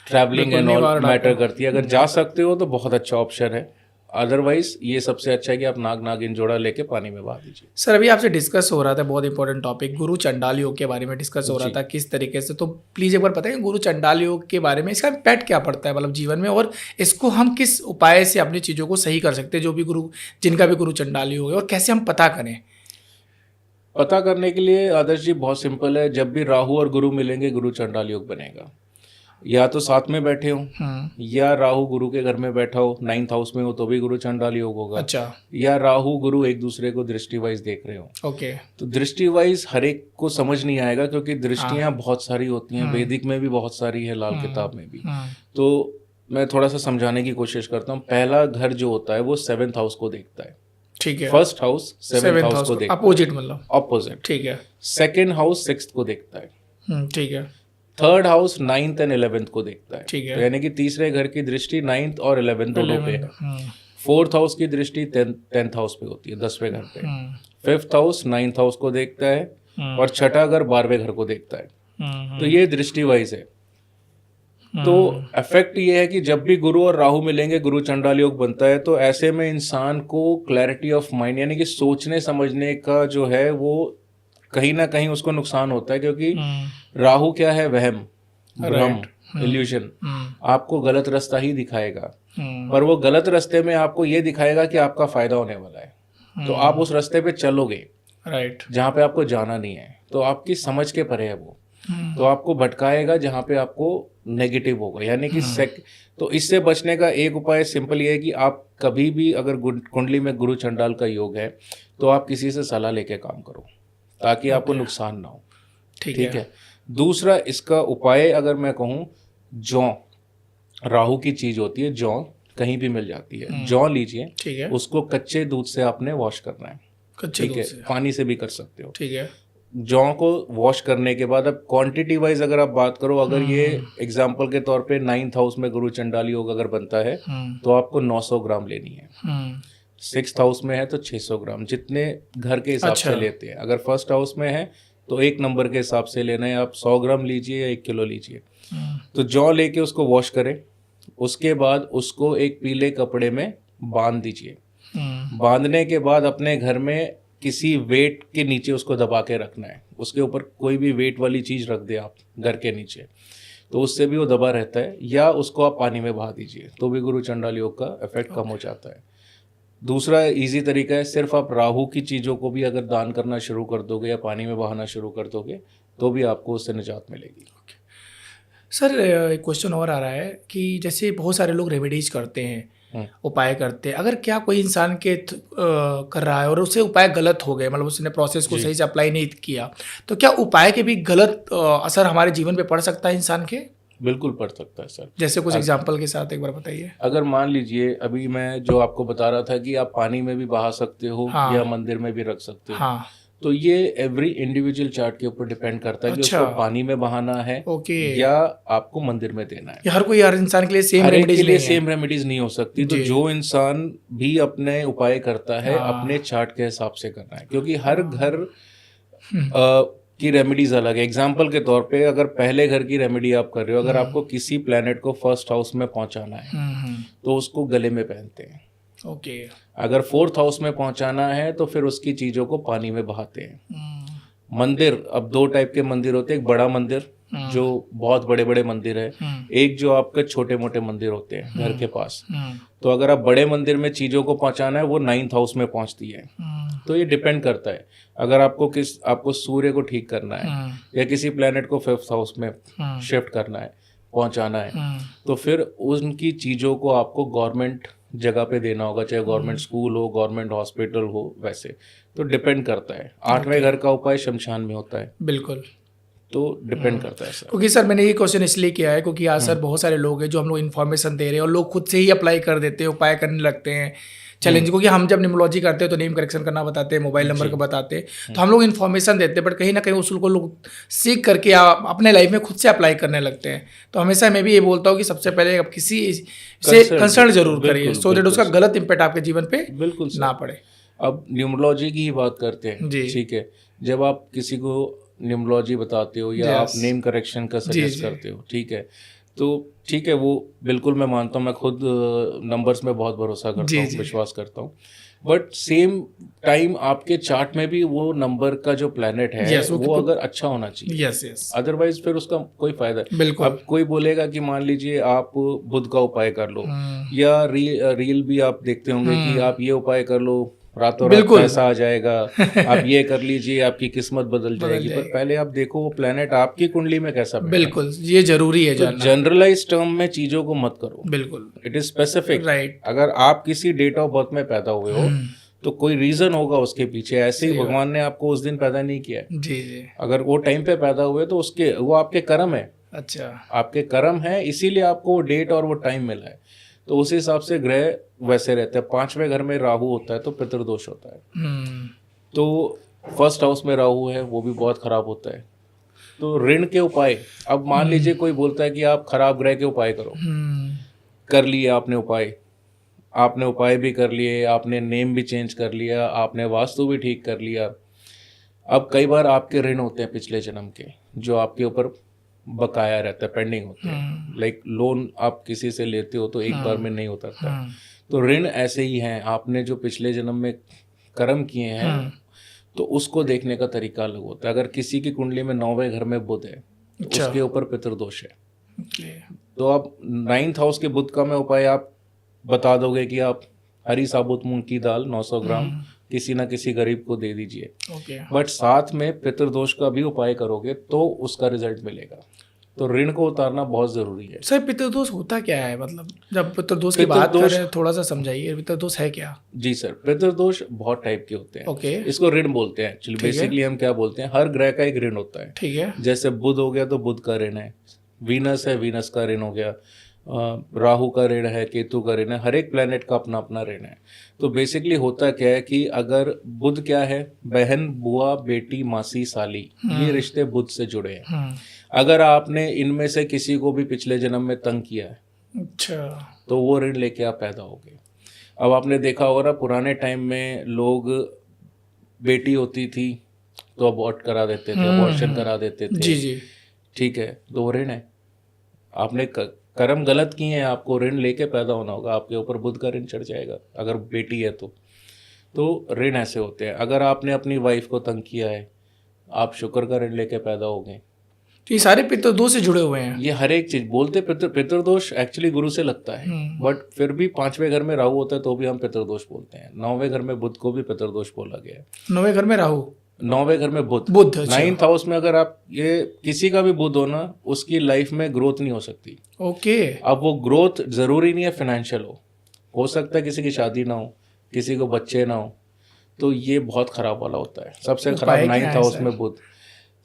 travelling and all matter करती है। अगर जा सकते हो तो बहुत अच्छा ऑप्शन है, अदरवाइज ये सबसे अच्छा है कि आप नाग नागिन जोड़ा लेके पानी में बहा दीजिए। सर अभी आपसे डिस्कस हो रहा था बहुत इंपॉर्टेंट टॉपिक, गुरु चंडाल योग के बारे में डिस्कस हो रहा था किस तरीके से, तो प्लीज़ एक बार बताइए गुरु चंडाल योग के बारे में, इसका इम्पैक्ट क्या पड़ता है मतलब जीवन में, और इसको हम किस उपाय से अपनी चीज़ों को सही कर सकते हैं, जो भी गुरु, जिनका भी गुरु चंडाल योग है, और कैसे हम पता करें? पता करने के लिए आदर्श जी बहुत सिंपल है, जब भी राहु और गुरु मिलेंगे गुरु चंडाल योग बनेगा। या तो साथ में बैठे हो, हम्म। या राहु गुरु के घर में बैठा हो, 9th हाउस में हो तो भी गुरु चंडाल योग होगा। अच्छा। या राहु गुरु एक दूसरे को दृष्टि वाइज देख रहे हो। ओके। तो दृष्टि वाइज हर एक को समझ नहीं आएगा, क्योंकि दृष्टियां बहुत सारी होती हैं, वैदिक में भी बहुत सारी है, लाल किताब में भी। तो मैं थोड़ा सा समझाने की कोशिश करता हूँ। पहला घर जो होता है वो 7th हाउस को देखता है। ठीक है। फर्स्ट हाउस 7th हाउस को देखता है, अपोजिट मतलब। ऑपोजिट। ठीक है। सेकेंड हाउस 6th को देखता है। ठीक है। Third house 9th and 11th को देखता है। ठीक है। तो यानी कि तीसरे घर की दृष्टि 9th और 11th दोनों पे है। 11, फोर्थ हाउस की दृष्टि 10th हाउस पे होती है, 10वें घर पे। फिफ्थ हाउस 9th हाउस को देखता है, और छठा घर 12वें घर को देखता है। तो ये दृष्टि वाइज है। तो इफेक्ट ये है कि जब भी गुरु और राहु मिलेंगे, गुरु चंडाल योग बनता है, तो ऐसे में इंसान को क्लैरिटी ऑफ माइंड यानी कि सोचने समझने का जो है वो कहीं ना कहीं उसको नुकसान होता है, क्योंकि राहु क्या है, वहम, भ्रम, इल्यूजन। आपको गलत रास्ता ही दिखाएगा, पर वो गलत रास्ते में आपको ये दिखाएगा कि आपका फायदा होने वाला है। तो आप उस रास्ते पे चलोगे, राइट, जहाँ पे आपको जाना नहीं है, तो आपकी समझ के परे है वो। तो आपको भटकाएगा जहाँ पे आपको नेगेटिव होगा, यानी कि तो इससे बचने का एक उपाय सिंपल ये है कि आप कभी भी अगर कुंडली में गुरु चंडाल का योग है तो आप किसी से सलाह लेके काम करो, ताकि आपको नुकसान ना हो। ठीक है। दूसरा इसका उपाय अगर मैं कहूँ, जौ, राहु की चीज होती है जौ, कहीं भी मिल जाती है। जौ लीजिए, ठीक है। उसको कच्चे दूध से आपने वॉश करना है। कच्चे ठीक है, दूध से। पानी से भी कर सकते हो। ठीक है। जौ को वॉश करने के बाद, अब क्वांटिटी वाइज अगर आप बात करो, अगर ये एग्जांपल के तौर पे 9th हाउस में गुरु चंडाल योग अगर बनता है तो आपको 900 ग्राम लेनी है। 6th हाउस में है तो 600 ग्राम, जितने घर के हिसाब से लेते हैं। अगर फर्स्ट हाउस में है तो एक नंबर के हिसाब से लेना है, आप 100 ग्राम लीजिए या 1 किलो लीजिए। तो जौ लेके उसको वॉश करें, उसके बाद उसको एक पीले कपड़े में बांध दीजिए। बांधने के बाद अपने घर में किसी वेट के नीचे उसको दबा के रखना है। उसके ऊपर कोई भी वेट वाली चीज रख दे आप घर के नीचे, तो उससे भी वो दबा रहता है। या उसको आप पानी में बहा दीजिए, तो भी गुरु चंडाल योग का इफेक्ट कम हो जाता है। दूसरा इजी तरीका है, सिर्फ आप राहु की चीजों को भी अगर दान करना शुरू कर दोगे या पानी में बहाना शुरू कर दोगे तो भी आपको उससे निजात मिलेगी। सर एक क्वेश्चन और आ रहा है कि जैसे बहुत सारे लोग रेमेडीज करते हैं, उपाय करते हैं, अगर क्या कोई इंसान के कर रहा है और उससे उपाय गलत हो गए, मतलब उसने प्रोसेस को सही से अप्लाई नहीं किया, तो क्या उपाय के भी गलत असर हमारे जीवन पे पड़ सकता है इंसान के? बिल्कुल पड़ सकता है सर। जैसे कुछ एग्जांपल के साथ एक बार बताइए। अगर मान लीजिए अभी मैं जो आपको बता रहा था कि आप पानी में भी बहा सकते हो, हाँ, या मंदिर में भी रख सकते हो, हाँ, तो ये एवरी इंडिविजुअल चार्ट के ऊपर डिपेंड करता है कि अच्छा, उसको पानी में बहाना है या आपको मंदिर में देना है। हर इंसान के लिए सेम हर एक रेमेडीज के लिए नहीं है। सेम रेमेडीज नहीं हो सकती। तो जो इंसान भी अपने उपाय करता है अपने चार्ट के हिसाब से करना है, क्योंकि हर घर की रेमेडीज अलग है। एग्जाम्पल के तौर पे अगर पहले घर की रेमेडी आप कर रहे हो, अगर आपको किसी प्लेनेट को फर्स्ट हाउस में पहुंचाना है तो उसको गले में पहनते हैं। ओके। अगर 4th हाउस में पहुंचाना है तो फिर उसकी चीजों को पानी में बहाते हैं। मंदिर, अब 2 टाइप के मंदिर होते हैं। एक बड़ा मंदिर जो बहुत बड़े बड़े मंदिर है, एक जो आपके छोटे मोटे मंदिर होते हैं घर के पास। तो अगर आप बड़े मंदिर में चीजों को पहुंचाना है, वो 9th हाउस में पहुंचती है। तो ये डिपेंड करता है। अगर आपको सूर्य को ठीक करना है या किसी प्लेनेट को 5th हाउस में शिफ्ट करना है, पहुंचाना है, तो फिर उनकी चीजों को आपको गवर्नमेंट जगह पे देना होगा, चाहे गवर्नमेंट स्कूल हो, गवर्नमेंट हॉस्पिटल हो। वैसे तो डिपेंड करता है। 8वें घर का उपाय शमशान में होता है। बिल्कुल। तो डिपेंड करता है सर। क्योंकि सर मैंने ये क्वेश्चन इसलिए किया है क्योंकि आज सर बहुत सारे लोग हैं जो हम लोग इन्फॉर्मेशन दे रहे हैं और लोग खुद से ही अप्लाई कर देते हैं, उपाय करने लगते हैं चैलेंज। क्योंकि हम जब न्यूमरोलॉजी करते हैं तो नेम करेक्शन करना बताते हैं, मोबाइल नंबर का बताते हैं, तो हम लोग इन्फॉर्मेशन देते हैं, बट कहीं ना कहीं उस को लोग सीख करके अपने लाइफ में खुद से अप्लाई करने लगते हैं। तो हमेशा मैं भी ये बोलता हूँ कि सबसे पहले आप किसी से कंसल्ट जरूर करिए, सो दैट उसका गलत इम्पैक्ट आपके जीवन पे बिल्कुल ना पड़े। अब न्यूमरोलॉजी की ही बात करते हैं, ठीक है। जब आप किसी को न्यूमरोलॉजी बताते हो या आप नेम करेक्शन का सजेस्ट करते हो, ठीक है, तो ठीक है, वो बिल्कुल मैं मानता हूँ। मैं खुद नंबर्स में बहुत भरोसा करता हूँ, विश्वास करता हूँ। बट सेम टाइम आपके चार्ट में भी वो नंबर का जो प्लैनेट है वो अगर अच्छा होना चाहिए, अदरवाइज फिर उसका कोई फायदा है। अब कोई बोलेगा कि मान लीजिए आप बुध का उपाय कर लो, या रील भी आप देखते होंगे कि आप ये उपाय कर लो, रातों रात बिल्कुल। पैसा आ जाएगा, आप ये कर लीजिए आपकी किस्मत बदल जाएगी। पर पहले आप देखो वो प्लेनेट आपकी कुंडली में कैसा बैठा है। बिल्कुल, ये जरूरी है तो जानना। जनरलाइज टर्म में चीजों को मत करो, बिल्कुल, इट इज स्पेसिफिक। राइट। अगर आप किसी डेट ऑफ बर्थ में पैदा हुए हो तो कोई रीजन होगा उसके पीछे, ऐसे ही भगवान ने आपको उस दिन पैदा नहीं किया है। जी जी। अगर वो टाइम पे पैदा हुए तो उसके वो आपके कर्म है, अच्छा। आपके कर्म है, इसीलिए आपको वो डेट और वो टाइम मिला है। तो उस हिसाब से ग्रह वैसे रहते हैं। 5वें घर में राहु होता है तो पितृदोष होता है। तो फर्स्ट हाउस में राहु है वो भी बहुत खराब होता है। तो ऋण के उपाय, अब मान लीजिए कोई बोलता है कि आप खराब ग्रह के उपाय करो, कर लिए आपने उपाय भी कर लिए, आपने नेम भी चेंज कर लिया, आपने वास्तु भी ठीक कर लिया। अब कई बार आपके ऋण होते हैं पिछले जन्म के जो आपके ऊपर बकाया रहता है, पेंडिंग होते हैं। लाइक लोन आप किसी से लेते हो तो एक बार में नहीं उतरता। तो ऋण ऐसे ही हैं, आपने जो पिछले जन्म में कर्म किए हैं तो उसको देखने का तरीका अलग होता है। अगर किसी की कुंडली में 9वें घर में बुध है तो उसके ऊपर पितृदोष है। तो आप 9th हाउस के बुध का में उपाय आप बता दोगे कि आप हरी साबुत मूंग की दाल 900 ग्राम किसी ना किसी गरीब को दे दीजिए। बट साथ में पितृदोष का भी उपाय करोगे तो उसका रिजल्ट मिलेगा। तो ऋण को उतारना बहुत जरूरी है। सर पितृदोष होता क्या है, मतलब जब पितृदोष की बात करें थोड़ा सा समझाइए, पितृदोष है क्या? जी सर, पितृदोष बहुत टाइप के होते हैं। ओके। इसको ऋण बोलते हैं एक्चुअली। बेसिकली हम क्या बोलते हैं, हर ग्रह का एक ऋण होता है। ठीक है। जैसे बुध हो गया तो बुध का ऋण है, वीनस है वीनस का ऋण हो गया, राहु का ऋण है, केतु का ऋण है। हर एक प्लेनेट का अपना अपना ऋण है। तो बेसिकली होता क्या है कि अगर बुध क्या है, बहन बुआ बेटी मासी साली, ये रिश्ते बुध से जुड़े हैं। अगर आपने इनमें से किसी को भी पिछले जन्म में तंग किया है, अच्छा, तो वो ऋण लेके आप पैदा होगे। अब आपने देखा होगा ना, पुराने टाइम में लोग बेटी होती थी तो अबॉर्ट करा देते थे, अबॉर्शन करा देते थे। जी जी। ठीक है, तो वो ऋण है। आपने कर्म गलत किए हैं, आपको ऋण लेके पैदा होना होगा, आपके ऊपर बुध का ऋण चढ़ जाएगा अगर बेटी है तो ऋण ऐसे होते हैं। अगर आपने अपनी वाइफ को तंग किया है, आप शुक्र का ऋण लेके पैदा होंगे। तो ये सारे पितृदोष से जुड़े हुए हैं। ये हर एक चीज बोलते पितृदोष एक्चुअली गुरु से लगता है, बट फिर भी 5वें घर में राहु होता है तो भी हम पितृदोष बोलते हैं। 9वें घर में बुध को भी पितृदोष बोला गया है। 9वें घर में राहु, 9वें घर में बुध। 9th हाउस में अगर आप ये किसी का भी बुध हो ना, उसकी लाइफ में ग्रोथ नहीं हो सकती। ओके। अब वो ग्रोथ जरूरी नहीं है फाइनेंशियल हो सकता है किसी की शादी ना हो, किसी को बच्चे ना हो, तो ये बहुत खराब वाला होता है। सबसे खराब 9th हाउस में बुध।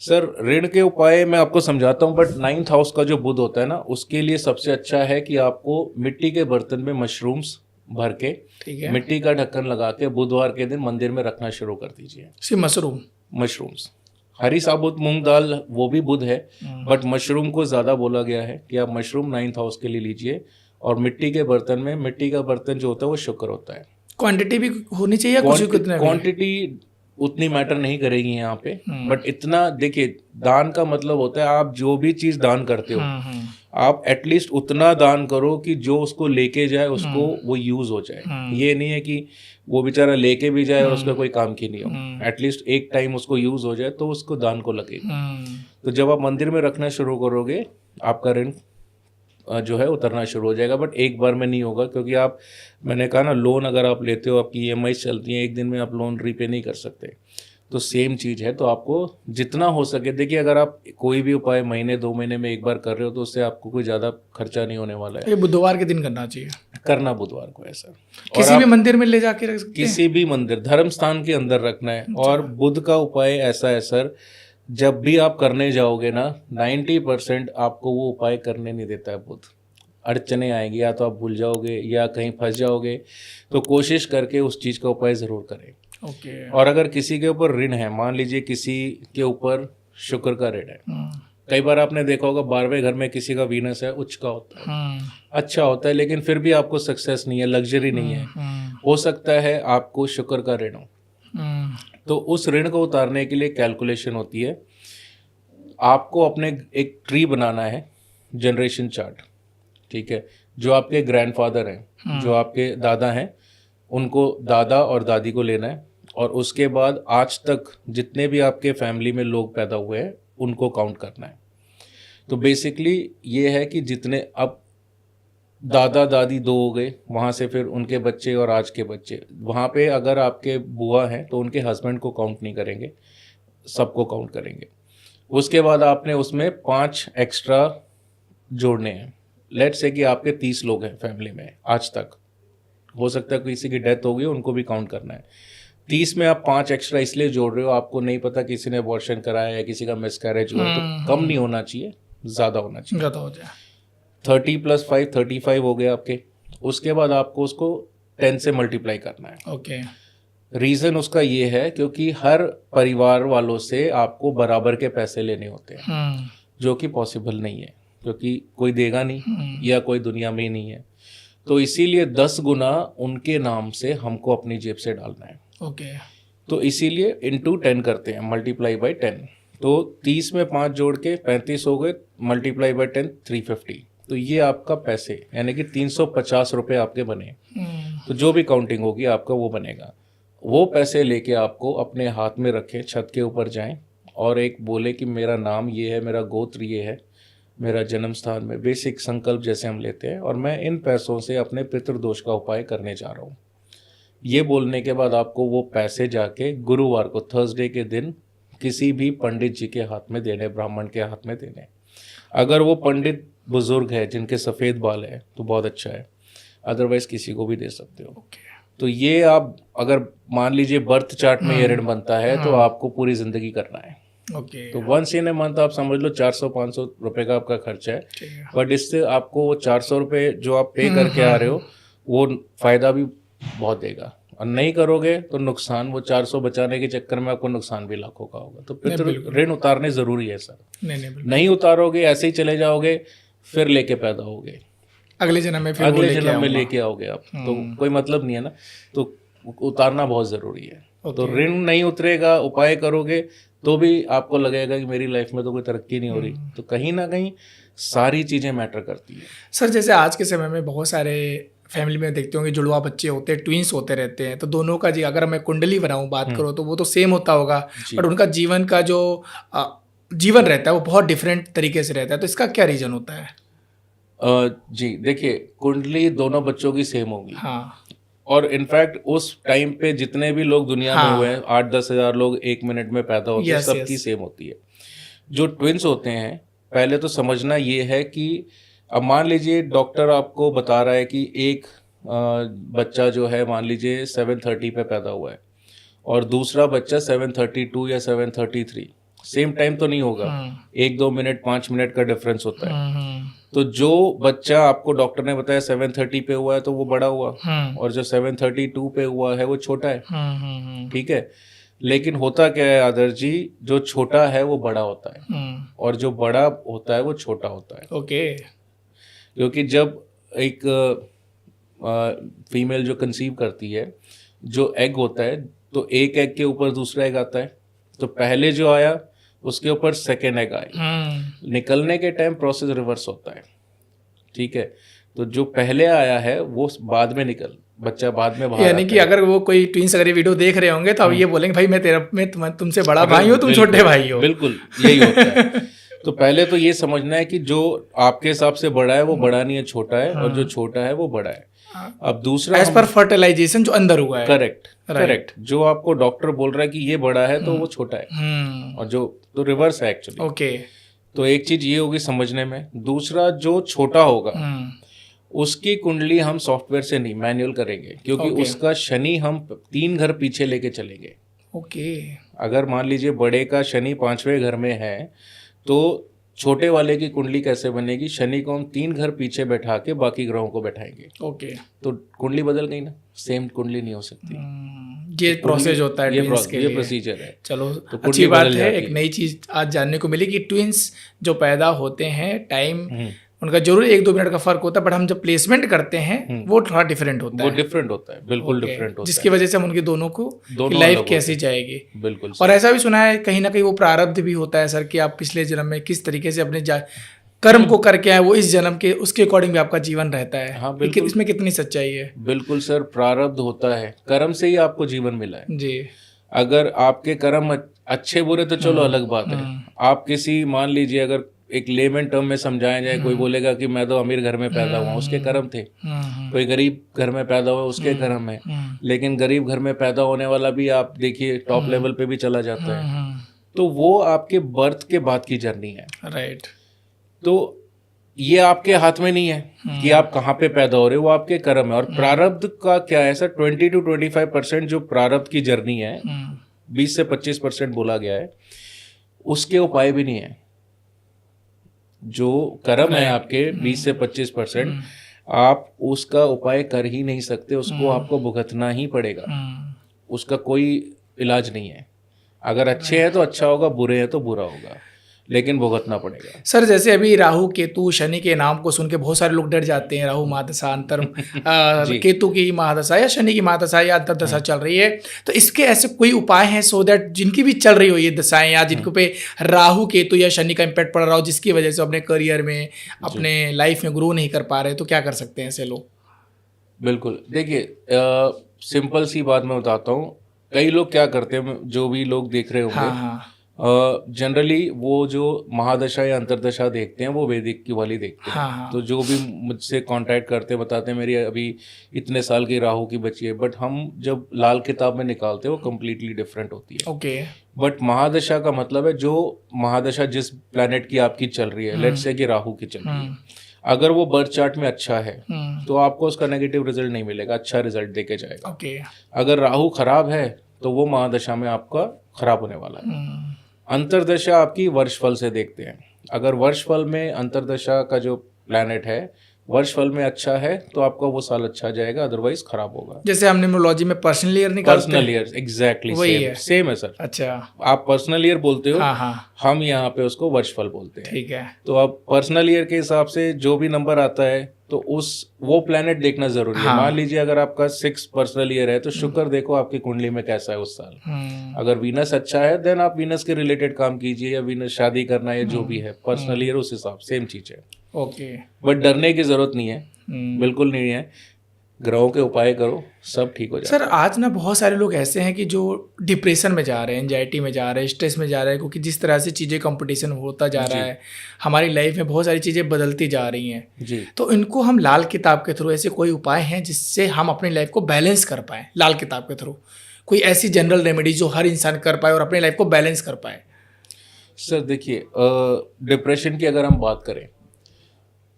सर ऋण के उपाय मैं आपको समझाता हूँ, बट 9th हाउस का जो बुध होता है ना, उसके लिए सबसे अच्छा है कि आपको मिट्टी के बर्तन में मशरूम्स भर के, मिट्टी का ढक्कन लगा के बुधवार के दिन मंदिर में रखना शुरू कर दीजिए। सिर्फ मशरूम्स। हरी साबुत मूंग दाल वो भी बुध है, बट मशरूम को ज्यादा बोला गया है कि आप मशरूम 9th हाउस के लिए लीजिए। और मिट्टी के बर्तन में, मिट्टी का बर्तन जो होता है वो शुक्र होता है। क्वांटिटी भी होनी चाहिए, क्वांटिटी उतनी मैटर नहीं करेगी यहाँ पे, बट इतना देखिए, दान का मतलब होता है आप जो भी चीज दान करते हो आप एटलीस्ट उतना दान करो कि जो उसको लेके जाए उसको वो यूज हो जाए। ये नहीं है कि वो बेचारा लेके भी जाए और उसका कोई काम की नहीं हो, एटलीस्ट एक टाइम उसको यूज हो जाए तो उसको दान को लगेगा। तो जब आप मंदिर में रखना शुरू करोगे आपका ऋण जो है उतरना शुरू हो जाएगा, बट एक बार में नहीं होगा, क्योंकि आप, मैंने कहा ना, लोन अगर आप लेते हो, आपकी EMI चलती है, एक दिन में आप लोन रीपे नहीं कर सकते। तो सेम चीज़ है। तो आपको जितना हो सके, देखिए अगर आप कोई भी उपाय महीने 2 महीने में एक बार कर रहे हो तो उससे आपको कोई ज़्यादा खर्चा नहीं होने वाला है। ये बुधवार के दिन करना चाहिए, करना बुधवार को ऐसा किसी भी मंदिर में ले जाके रख सकते हैं, किसी भी मंदिर धर्म स्थान के अंदर रखना है। और बुध का उपाय ऐसा है सर, जब भी आप करने जाओगे ना 90% आपको वो उपाय करने नहीं देता है बुध। अड़चने आएंगी, या तो आप भूल जाओगे या कहीं फंस जाओगे। तो कोशिश करके उस चीज़ का उपाय ज़रूर करें। ओके। और अगर किसी के ऊपर ऋण है, मान लीजिए किसी के ऊपर शुक्र का ऋण है, कई बार आपने देखा होगा 12वें घर में किसी का वीनस है, उच्च का होता है, अच्छा होता है, लेकिन फिर भी आपको सक्सेस नहीं है, लग्जरी नहीं है। हो सकता है आपको शुक्र का ऋण हो। तो उस ऋण को उतारने के लिए कैलकुलेशन होती है। आपको अपने एक ट्री बनाना है, जनरेशन चार्ट, ठीक है। जो आपके ग्रैंडफादर हैं, जो आपके दादा हैं, उनको दादा और दादी को लेना है, और उसके बाद आज तक जितने भी आपके फैमिली में लोग पैदा हुए हैं उनको काउंट करना है। तो बेसिकली ये है कि जितने, अब दादा दादी 2 हो गए, वहाँ से फिर उनके बच्चे और आज के बच्चे। वहाँ पे अगर आपके बुआ हैं तो उनके हस्बैंड को काउंट नहीं करेंगे, सबको काउंट करेंगे। उसके बाद आपने उसमें 5 एक्स्ट्रा जोड़ने हैं। लेट्स से कि आपके 30 लोग हैं फैमिली में आज तक, हो सकता है किसी की डेथ हो गई, उनको भी काउंट करना है। 30 में आप 5 एक्स्ट्रा इसलिए जोड़ रहे हो, आपको नहीं पता किसी ने अबॉर्शन कराया या किसी का मिसकैरेज हुआ, तो कम नहीं होना चाहिए, ज़्यादा होना चाहिए। ज़्यादा हो जाए। 30 + 5 35 हो गए आपके। उसके बाद आपको उसको 10 से मल्टीप्लाई करना है। ओके। रीज़न उसका ये है क्योंकि हर परिवार वालों से आपको बराबर के पैसे लेने होते हैं, जो कि पॉसिबल नहीं है क्योंकि कोई देगा नहीं या कोई दुनिया में ही नहीं है। तो इसीलिए 10 गुना उनके नाम से हमको अपनी जेब से डालना है। ओके। तो इसीलिए इंटू 10 करते हैं, मल्टीप्लाई बाई 10। तो 30 में 5 जोड़ के 35 हो गए, मल्टीप्लाई बाई 10 350। तो ये आपका पैसे यानी कि 350 रुपये आपके बने। तो जो भी काउंटिंग होगी आपका वो बनेगा। वो पैसे लेके आपको अपने हाथ में रखें, छत के ऊपर जाएं और एक बोले कि मेरा नाम ये है, मेरा गोत्र ये है, मेरा जन्म स्थान में, बेसिक संकल्प जैसे हम लेते हैं, और मैं इन पैसों से अपने पितृदोष का उपाय करने जा रहा हूँ। ये बोलने के बाद आपको वो पैसे जाके गुरुवार को, थर्सडे के दिन, किसी भी पंडित जी के हाथ में देने, ब्राह्मण के हाथ में देने। अगर वो पंडित बुजुर्ग है जिनके सफ़ेद बाल है तो बहुत अच्छा है, अदरवाइज किसी को भी दे सकते हो। तो ये आप अगर मान लीजिए बर्थ चार्ट में ये ऋण बनता है तो आपको पूरी ज़िंदगी करना है। तो वंस इन ए मंथ आप समझ लो 400-500 रुपये का आपका खर्चा है, बट इससे आपको वो 400 रुपये जो आप पे करके आ रहे हो वो फ़ायदा भी बहुत देगा। और नहीं करोगे तो नुकसान, वो 400 बचाने के चक्कर में आपको नुकसान भी लाखों का होगा। तो पितृ ऋण उतारने ज़रूरी है सर। नहीं उतारोगे, ऐसे ही चले जाओगे, फिर लेके पैदा होगे, अगले जन्म में फिर अगले जन्म में लेके आओगे आप, तो कोई मतलब नहीं है ना। तो उतारना बहुत ज़रूरी है। तो ऋण नहीं उतरेगा, उपाय करोगे तो भी आपको लगेगा कि मेरी लाइफ में तो कोई तरक्की नहीं हो रही। तो कहीं ना कहीं सारी चीज़ें मैटर करती है। सर जैसे आज के समय में बहुत सारे फैमिली में देखते होंगे जुड़वा बच्चे होते हैं, ट्विंस होते रहते हैं, तो दोनों का जी अगर मैं कुंडली बनाऊं बात करूं तो वो तो सेम होता होगा, बट उनका जीवन का जो जीवन रहता है वो बहुत डिफरेंट तरीके से रहता है। तो इसका क्या रीज़न होता है? जी देखिए, कुंडली दोनों बच्चों की सेम होगी। हाँ। और इनफैक्ट उस टाइम पे जितने भी लोग दुनिया में हुए हैं, 8-10 हज़ार लोग 1 मिनट में पैदा होते हैं, सबकी सेम होती है। जो ट्विंस होते हैं, पहले तो समझना ये है कि अब मान लीजिए डॉक्टर आपको बता रहा है कि एक बच्चा जो है मान लीजिए 7:30 पे पैदा हुआ है और दूसरा बच्चा 7:32 या 7:33, सेम टाइम तो नहीं होगा, 1-2 मिनट 5 मिनट का डिफरेंस होता है। तो जो बच्चा आपको डॉक्टर ने बताया 7:30 पे हुआ है तो वो बड़ा हुआ, और जो 7:32 पे हुआ है वो छोटा है। ठीक है, लेकिन होता क्या है आदर्श जी, जो छोटा है वो बड़ा होता है और जो बड़ा होता है वो छोटा होता है। ओके। क्योंकि जब एक फीमेल जो कंसीव करती है, जो एग होता है, तो एक एग के ऊपर दूसरा एग आता है, तो पहले जो आया उसके ऊपर सेकेंड एग आई। निकलने के टाइम प्रोसेस रिवर्स होता है। ठीक है, तो जो पहले आया है वो बाद में बच्चा बाद में बाहर, यानी कि अगर वो कोई ट्विंस अगर ये वीडियो देख रहे होंगे तो अब ये बोलेंगे भाई मैं तुमसे बड़ा भाई हूँ, तुम छोटे भाई हो। बिल्कुल यही होता है। तो पहले तो ये समझना है कि जो आपके हिसाब से बड़ा है वो बड़ा नहीं है, छोटा है, और जो छोटा है वो बड़ा है। अब दूसरा एज पर फर्टिलाइजेशन जो अंदर हुआ है। करेक्ट। जो आपको डॉक्टर बोल रहा है कि ये बड़ा है तो वो छोटा है, और जो तो रिवर्स है एक्चुअली। ओके। तो एक चीज ये होगी समझने में। दूसरा, जो छोटा होगा उसकी कुंडली हम सॉफ्टवेयर से नहीं मैन्युअल करेंगे, क्योंकि उसका शनि हम 3 घर पीछे लेके चलेंगे। ओके। अगर मान लीजिए बड़े का शनि 5वें घर में है तो छोटे वाले की कुंडली कैसे बनेगी? शनि को हम 3 घर पीछे बैठा के बाकी ग्रहों को बैठाएंगे। ओके। तो कुंडली बदल गई ना, सेम कुंडली नहीं हो सकती। ये प्रोसेस होता है ट्विंस के लिए, ये प्रोसीजर है। चलो तो अच्छी बात है, एक नई चीज आज जानने को मिली कि ट्विंस जो पैदा होते हैं टाइम उनका जरूर 1-2 मिनट का फर्क होता है, बट हम जब प्लेसमेंट करते हैं वो थोड़ा डिफरेंट होता है। वो डिफरेंट होता है, बिल्कुल डिफरेंट होता है, जिसकी वजह से हम उनकी दोनों को लाइफ कैसी जाएगी। बिल्कुल। और ऐसा भी सुना है कहीं ना कहीं वो प्रारब्ध भी होता है सर, कि आप पिछले जन्म में किस तरीके से अपने कर्म को करके आए, वो इस जन्म के उसके अकॉर्डिंग भी आपका जीवन रहता है। हाँ, बिल्कुल। इसमें कितनी सच्चाई है? बिल्कुल सर, प्रारब्ध होता है, कर्म से ही आपको जीवन मिला है जी। अगर आपके कर्म अच्छे बुरे तो चलो अलग बात है। आप किसी मान लीजिए अगर एक लेमन टर्म में समझाया जाए, कोई बोलेगा कि मैं तो अमीर घर में पैदा हुआ, उसके कर्म थे। कोई गरीब घर में पैदा हुआ, उसके कर्म है। लेकिन गरीब घर में पैदा होने वाला भी आप देखिए टॉप लेवल पे भी चला जाता है। तो वो आपके बर्थ के बाद की जर्नी है। राइट। तो ये आपके हाथ में नहीं है कि आप कहाँ पे पैदा हो रहे हो, वो आपके कर्म है। और प्रारब्ध का क्या है सर, 20 to 25% जो प्रारब्ध की जर्नी है, 20 से 25% बोला गया है, उसके उपाय भी नहीं है। जो कर्म है आपके 20 से 25%, आप उसका उपाय कर ही नहीं सकते, उसको आपको भुगतना ही पड़ेगा। उसका कोई इलाज नहीं है। अगर अच्छे हैं तो अच्छा होगा, बुरे हैं तो बुरा होगा, लेकिन भुगतना पड़ेगा। सर जैसे अभी राहु केतु शनि के नाम को सुन के बहुत सारे लोग डर जाते हैं। राहु महादशा अंतर केतु की महादशा या शनि की महादशा या अंतरदशा चल रही है, तो इसके ऐसे कोई उपाय हैं सो दैट जिनकी भी चल रही हो ये दशाएं या जिनको पे राहु केतु या शनि का इम्पैक्ट पड़ रहा हो, जिसकी वजह से अपने करियर में अपने लाइफ में ग्रो नहीं कर पा रहे, तो क्या कर सकते हैं ऐसे लोग? बिल्कुल, देखिए सिंपल सी बात मैं बताता हूँ। कई लोग क्या करते हैं, जो भी लोग देख रहे होंगे, हाँ। जनरली वो जो महादशा या अंतरदशा देखते हैं वो वैदिक की वाली देखते हैं। हाँ। तो जो भी मुझसे कांटेक्ट करते हैं बताते हैं मेरी अभी इतने साल की राहु की बची है, बट हम जब लाल किताब में निकालते हैं वो कम्प्लीटली डिफरेंट होती है। ओके। बट महादशा का मतलब है जो महादशा जिस प्लैनेट की आपकी चल रही है, लेट्स से कि राहु की चल रही है, अगर वो बर्थ चार्ट में अच्छा है तो आपको उसका नेगेटिव रिजल्ट नहीं मिलेगा, अच्छा रिजल्ट देके जाएगा। ओके। अगर राहु खराब है तो वो महादशा में आपका खराब होने वाला है। अंतरदशा आपकी वर्षफल से देखते हैं। अगर वर्षफल में अंतरदशा का जो प्लैनेट है वर्षफल में अच्छा है तो आपका वो साल अच्छा जाएगा, अदरवाइज खराब होगा। जैसे हम न्यूमरोलॉजी में पर्सनल ईयर निकालते हैं। पर्सनल ईयर एग्जैक्टली सेम है सर। अच्छा, आप पर्सनल ईयर बोलते हो, हाँ। हम यहाँ पे उसको वर्षफल बोलते हैं। ठीक है। तो अब पर्सनल ईयर के हिसाब से जो भी नंबर आता है तो वो प्लैनेट देखना जरूरी है। मान लीजिए अगर आपका 6 पर्सनल ईयर है तो शुक्र देखो आपकी कुंडली में कैसा है उस साल। अगर वीनस अच्छा है देन आप वीनस के रिलेटेड काम कीजिए, या वीनस शादी करना है, जो भी है पर्सनल ईयर उस हिसाब सेम चीज है। ओके। बट डरने की जरूरत नहीं है, बिल्कुल नहीं है। ग्रहों के उपाय करो, सब ठीक हो जाएगा। सर आज ना बहुत सारे लोग ऐसे हैं कि जो डिप्रेशन में जा रहे हैं, एंजाइटी में जा रहे हैं, स्ट्रेस में जा रहे हैं, क्योंकि जिस तरह से चीज़ें कंपटीशन होता जा रहा है, हमारी लाइफ में बहुत सारी चीज़ें बदलती जा रही हैं जी। तो इनको हम लाल किताब के थ्रू ऐसे कोई उपाय हैं जिससे हम अपनी लाइफ को बैलेंस कर पाएँ? लाल किताब के थ्रू कोई ऐसी जनरल रेमेडी जो हर इंसान कर पाए और अपनी लाइफ को बैलेंस कर पाए? सर देखिए, डिप्रेशन की अगर हम बात करें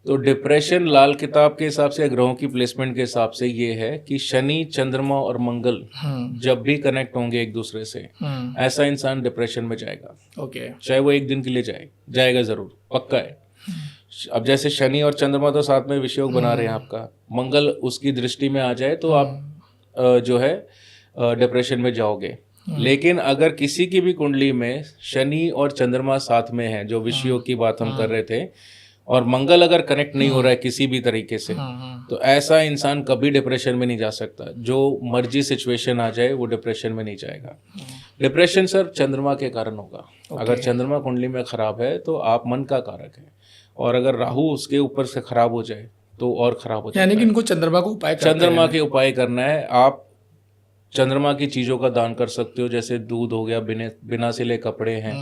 तो डिप्रेशन लाल किताब के हिसाब से, ग्रहों की प्लेसमेंट के हिसाब से ये है कि शनि, चंद्रमा और मंगल जब भी कनेक्ट होंगे एक दूसरे से, ऐसा इंसान डिप्रेशन में जाएगा। ओके। चाहे चाहे वो एक दिन के लिए जाएगा जरूर, पक्का है। अब जैसे शनि और चंद्रमा तो साथ में विषयोग बना रहे हैं आपका, मंगल उसकी दृष्टि में आ जाए तो आप जो है डिप्रेशन में जाओगे। लेकिन अगर किसी की भी कुंडली में शनि और चंद्रमा साथ में है, जो विषयोग की बात हम कर रहे थे, और मंगल अगर कनेक्ट नहीं हो रहा है किसी भी तरीके से, तो ऐसा इंसान कभी डिप्रेशन में नहीं जा सकता। जो मर्जी सिचुएशन आ जाए वो डिप्रेशन में नहीं जाएगा। डिप्रेशन सर चंद्रमा के कारण होगा। अगर चंद्रमा कुंडली में खराब है तो आप मन का कारक है, और अगर राहु उसके ऊपर से खराब हो जाए तो और खराब हो जाए। यानी कि इनको चंद्रमा को उपाय चंद्रमा के उपाय करना है। आप चंद्रमा की चीज़ों का दान कर सकते हो, जैसे दूध हो गया, बिना सिले कपड़े हैं,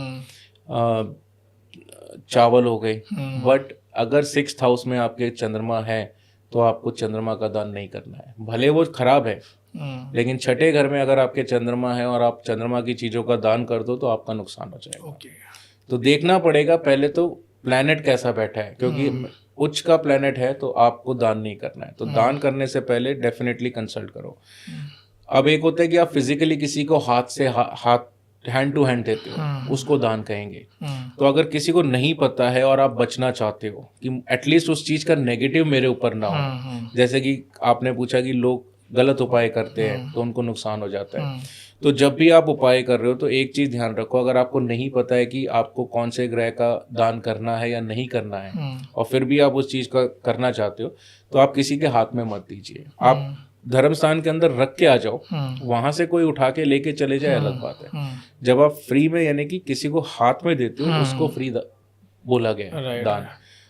चावल हो गए। बट अगर 6th हाउस में आपके चंद्रमा है तो आपको चंद्रमा का दान नहीं करना है, भले वो खराब है, लेकिन छठे घर में अगर आपके चंद्रमा है और आप चंद्रमा की चीज़ों का दान कर दो तो आपका नुकसान हो जाएगा। तो देखना पड़ेगा पहले तो प्लैनेट कैसा बैठा है, क्योंकि उच्च का प्लैनेट है तो आपको दान नहीं करना है। तो दान करने से पहले डेफिनेटली कंसल्ट करो। अब एक होता है कि आप फिजिकली किसी को हाथ से हाथ हैंड टू हैंड देते हो, उसको दान कहेंगे। तो अगर किसी को नहीं पता है और आप बचना चाहते हो कि एटलीस्ट उस चीज़ का नेगेटिव मेरे ऊपर ना हो, जैसे कि आपने पूछा कि लोग गलत उपाय करते हैं तो उनको नुकसान हो जाता है, तो जब भी आप उपाय कर रहे हो तो एक चीज़ ध्यान रखो, अगर आपको नहीं पता है कि आपको कौन से ग्रह का दान करना है या नहीं करना है, और फिर भी आप उस चीज़ का करना चाहते हो, तो आप किसी के हाथ में मत दीजिए। आप धर्म स्थान के अंदर रख के आ जाओ, वहां से कोई उठा के लेके चले जाए अलग बात है। जब आप फ्री में यानी कि किसी को हाथ में देते हो उसको फ्री बोला गया दान।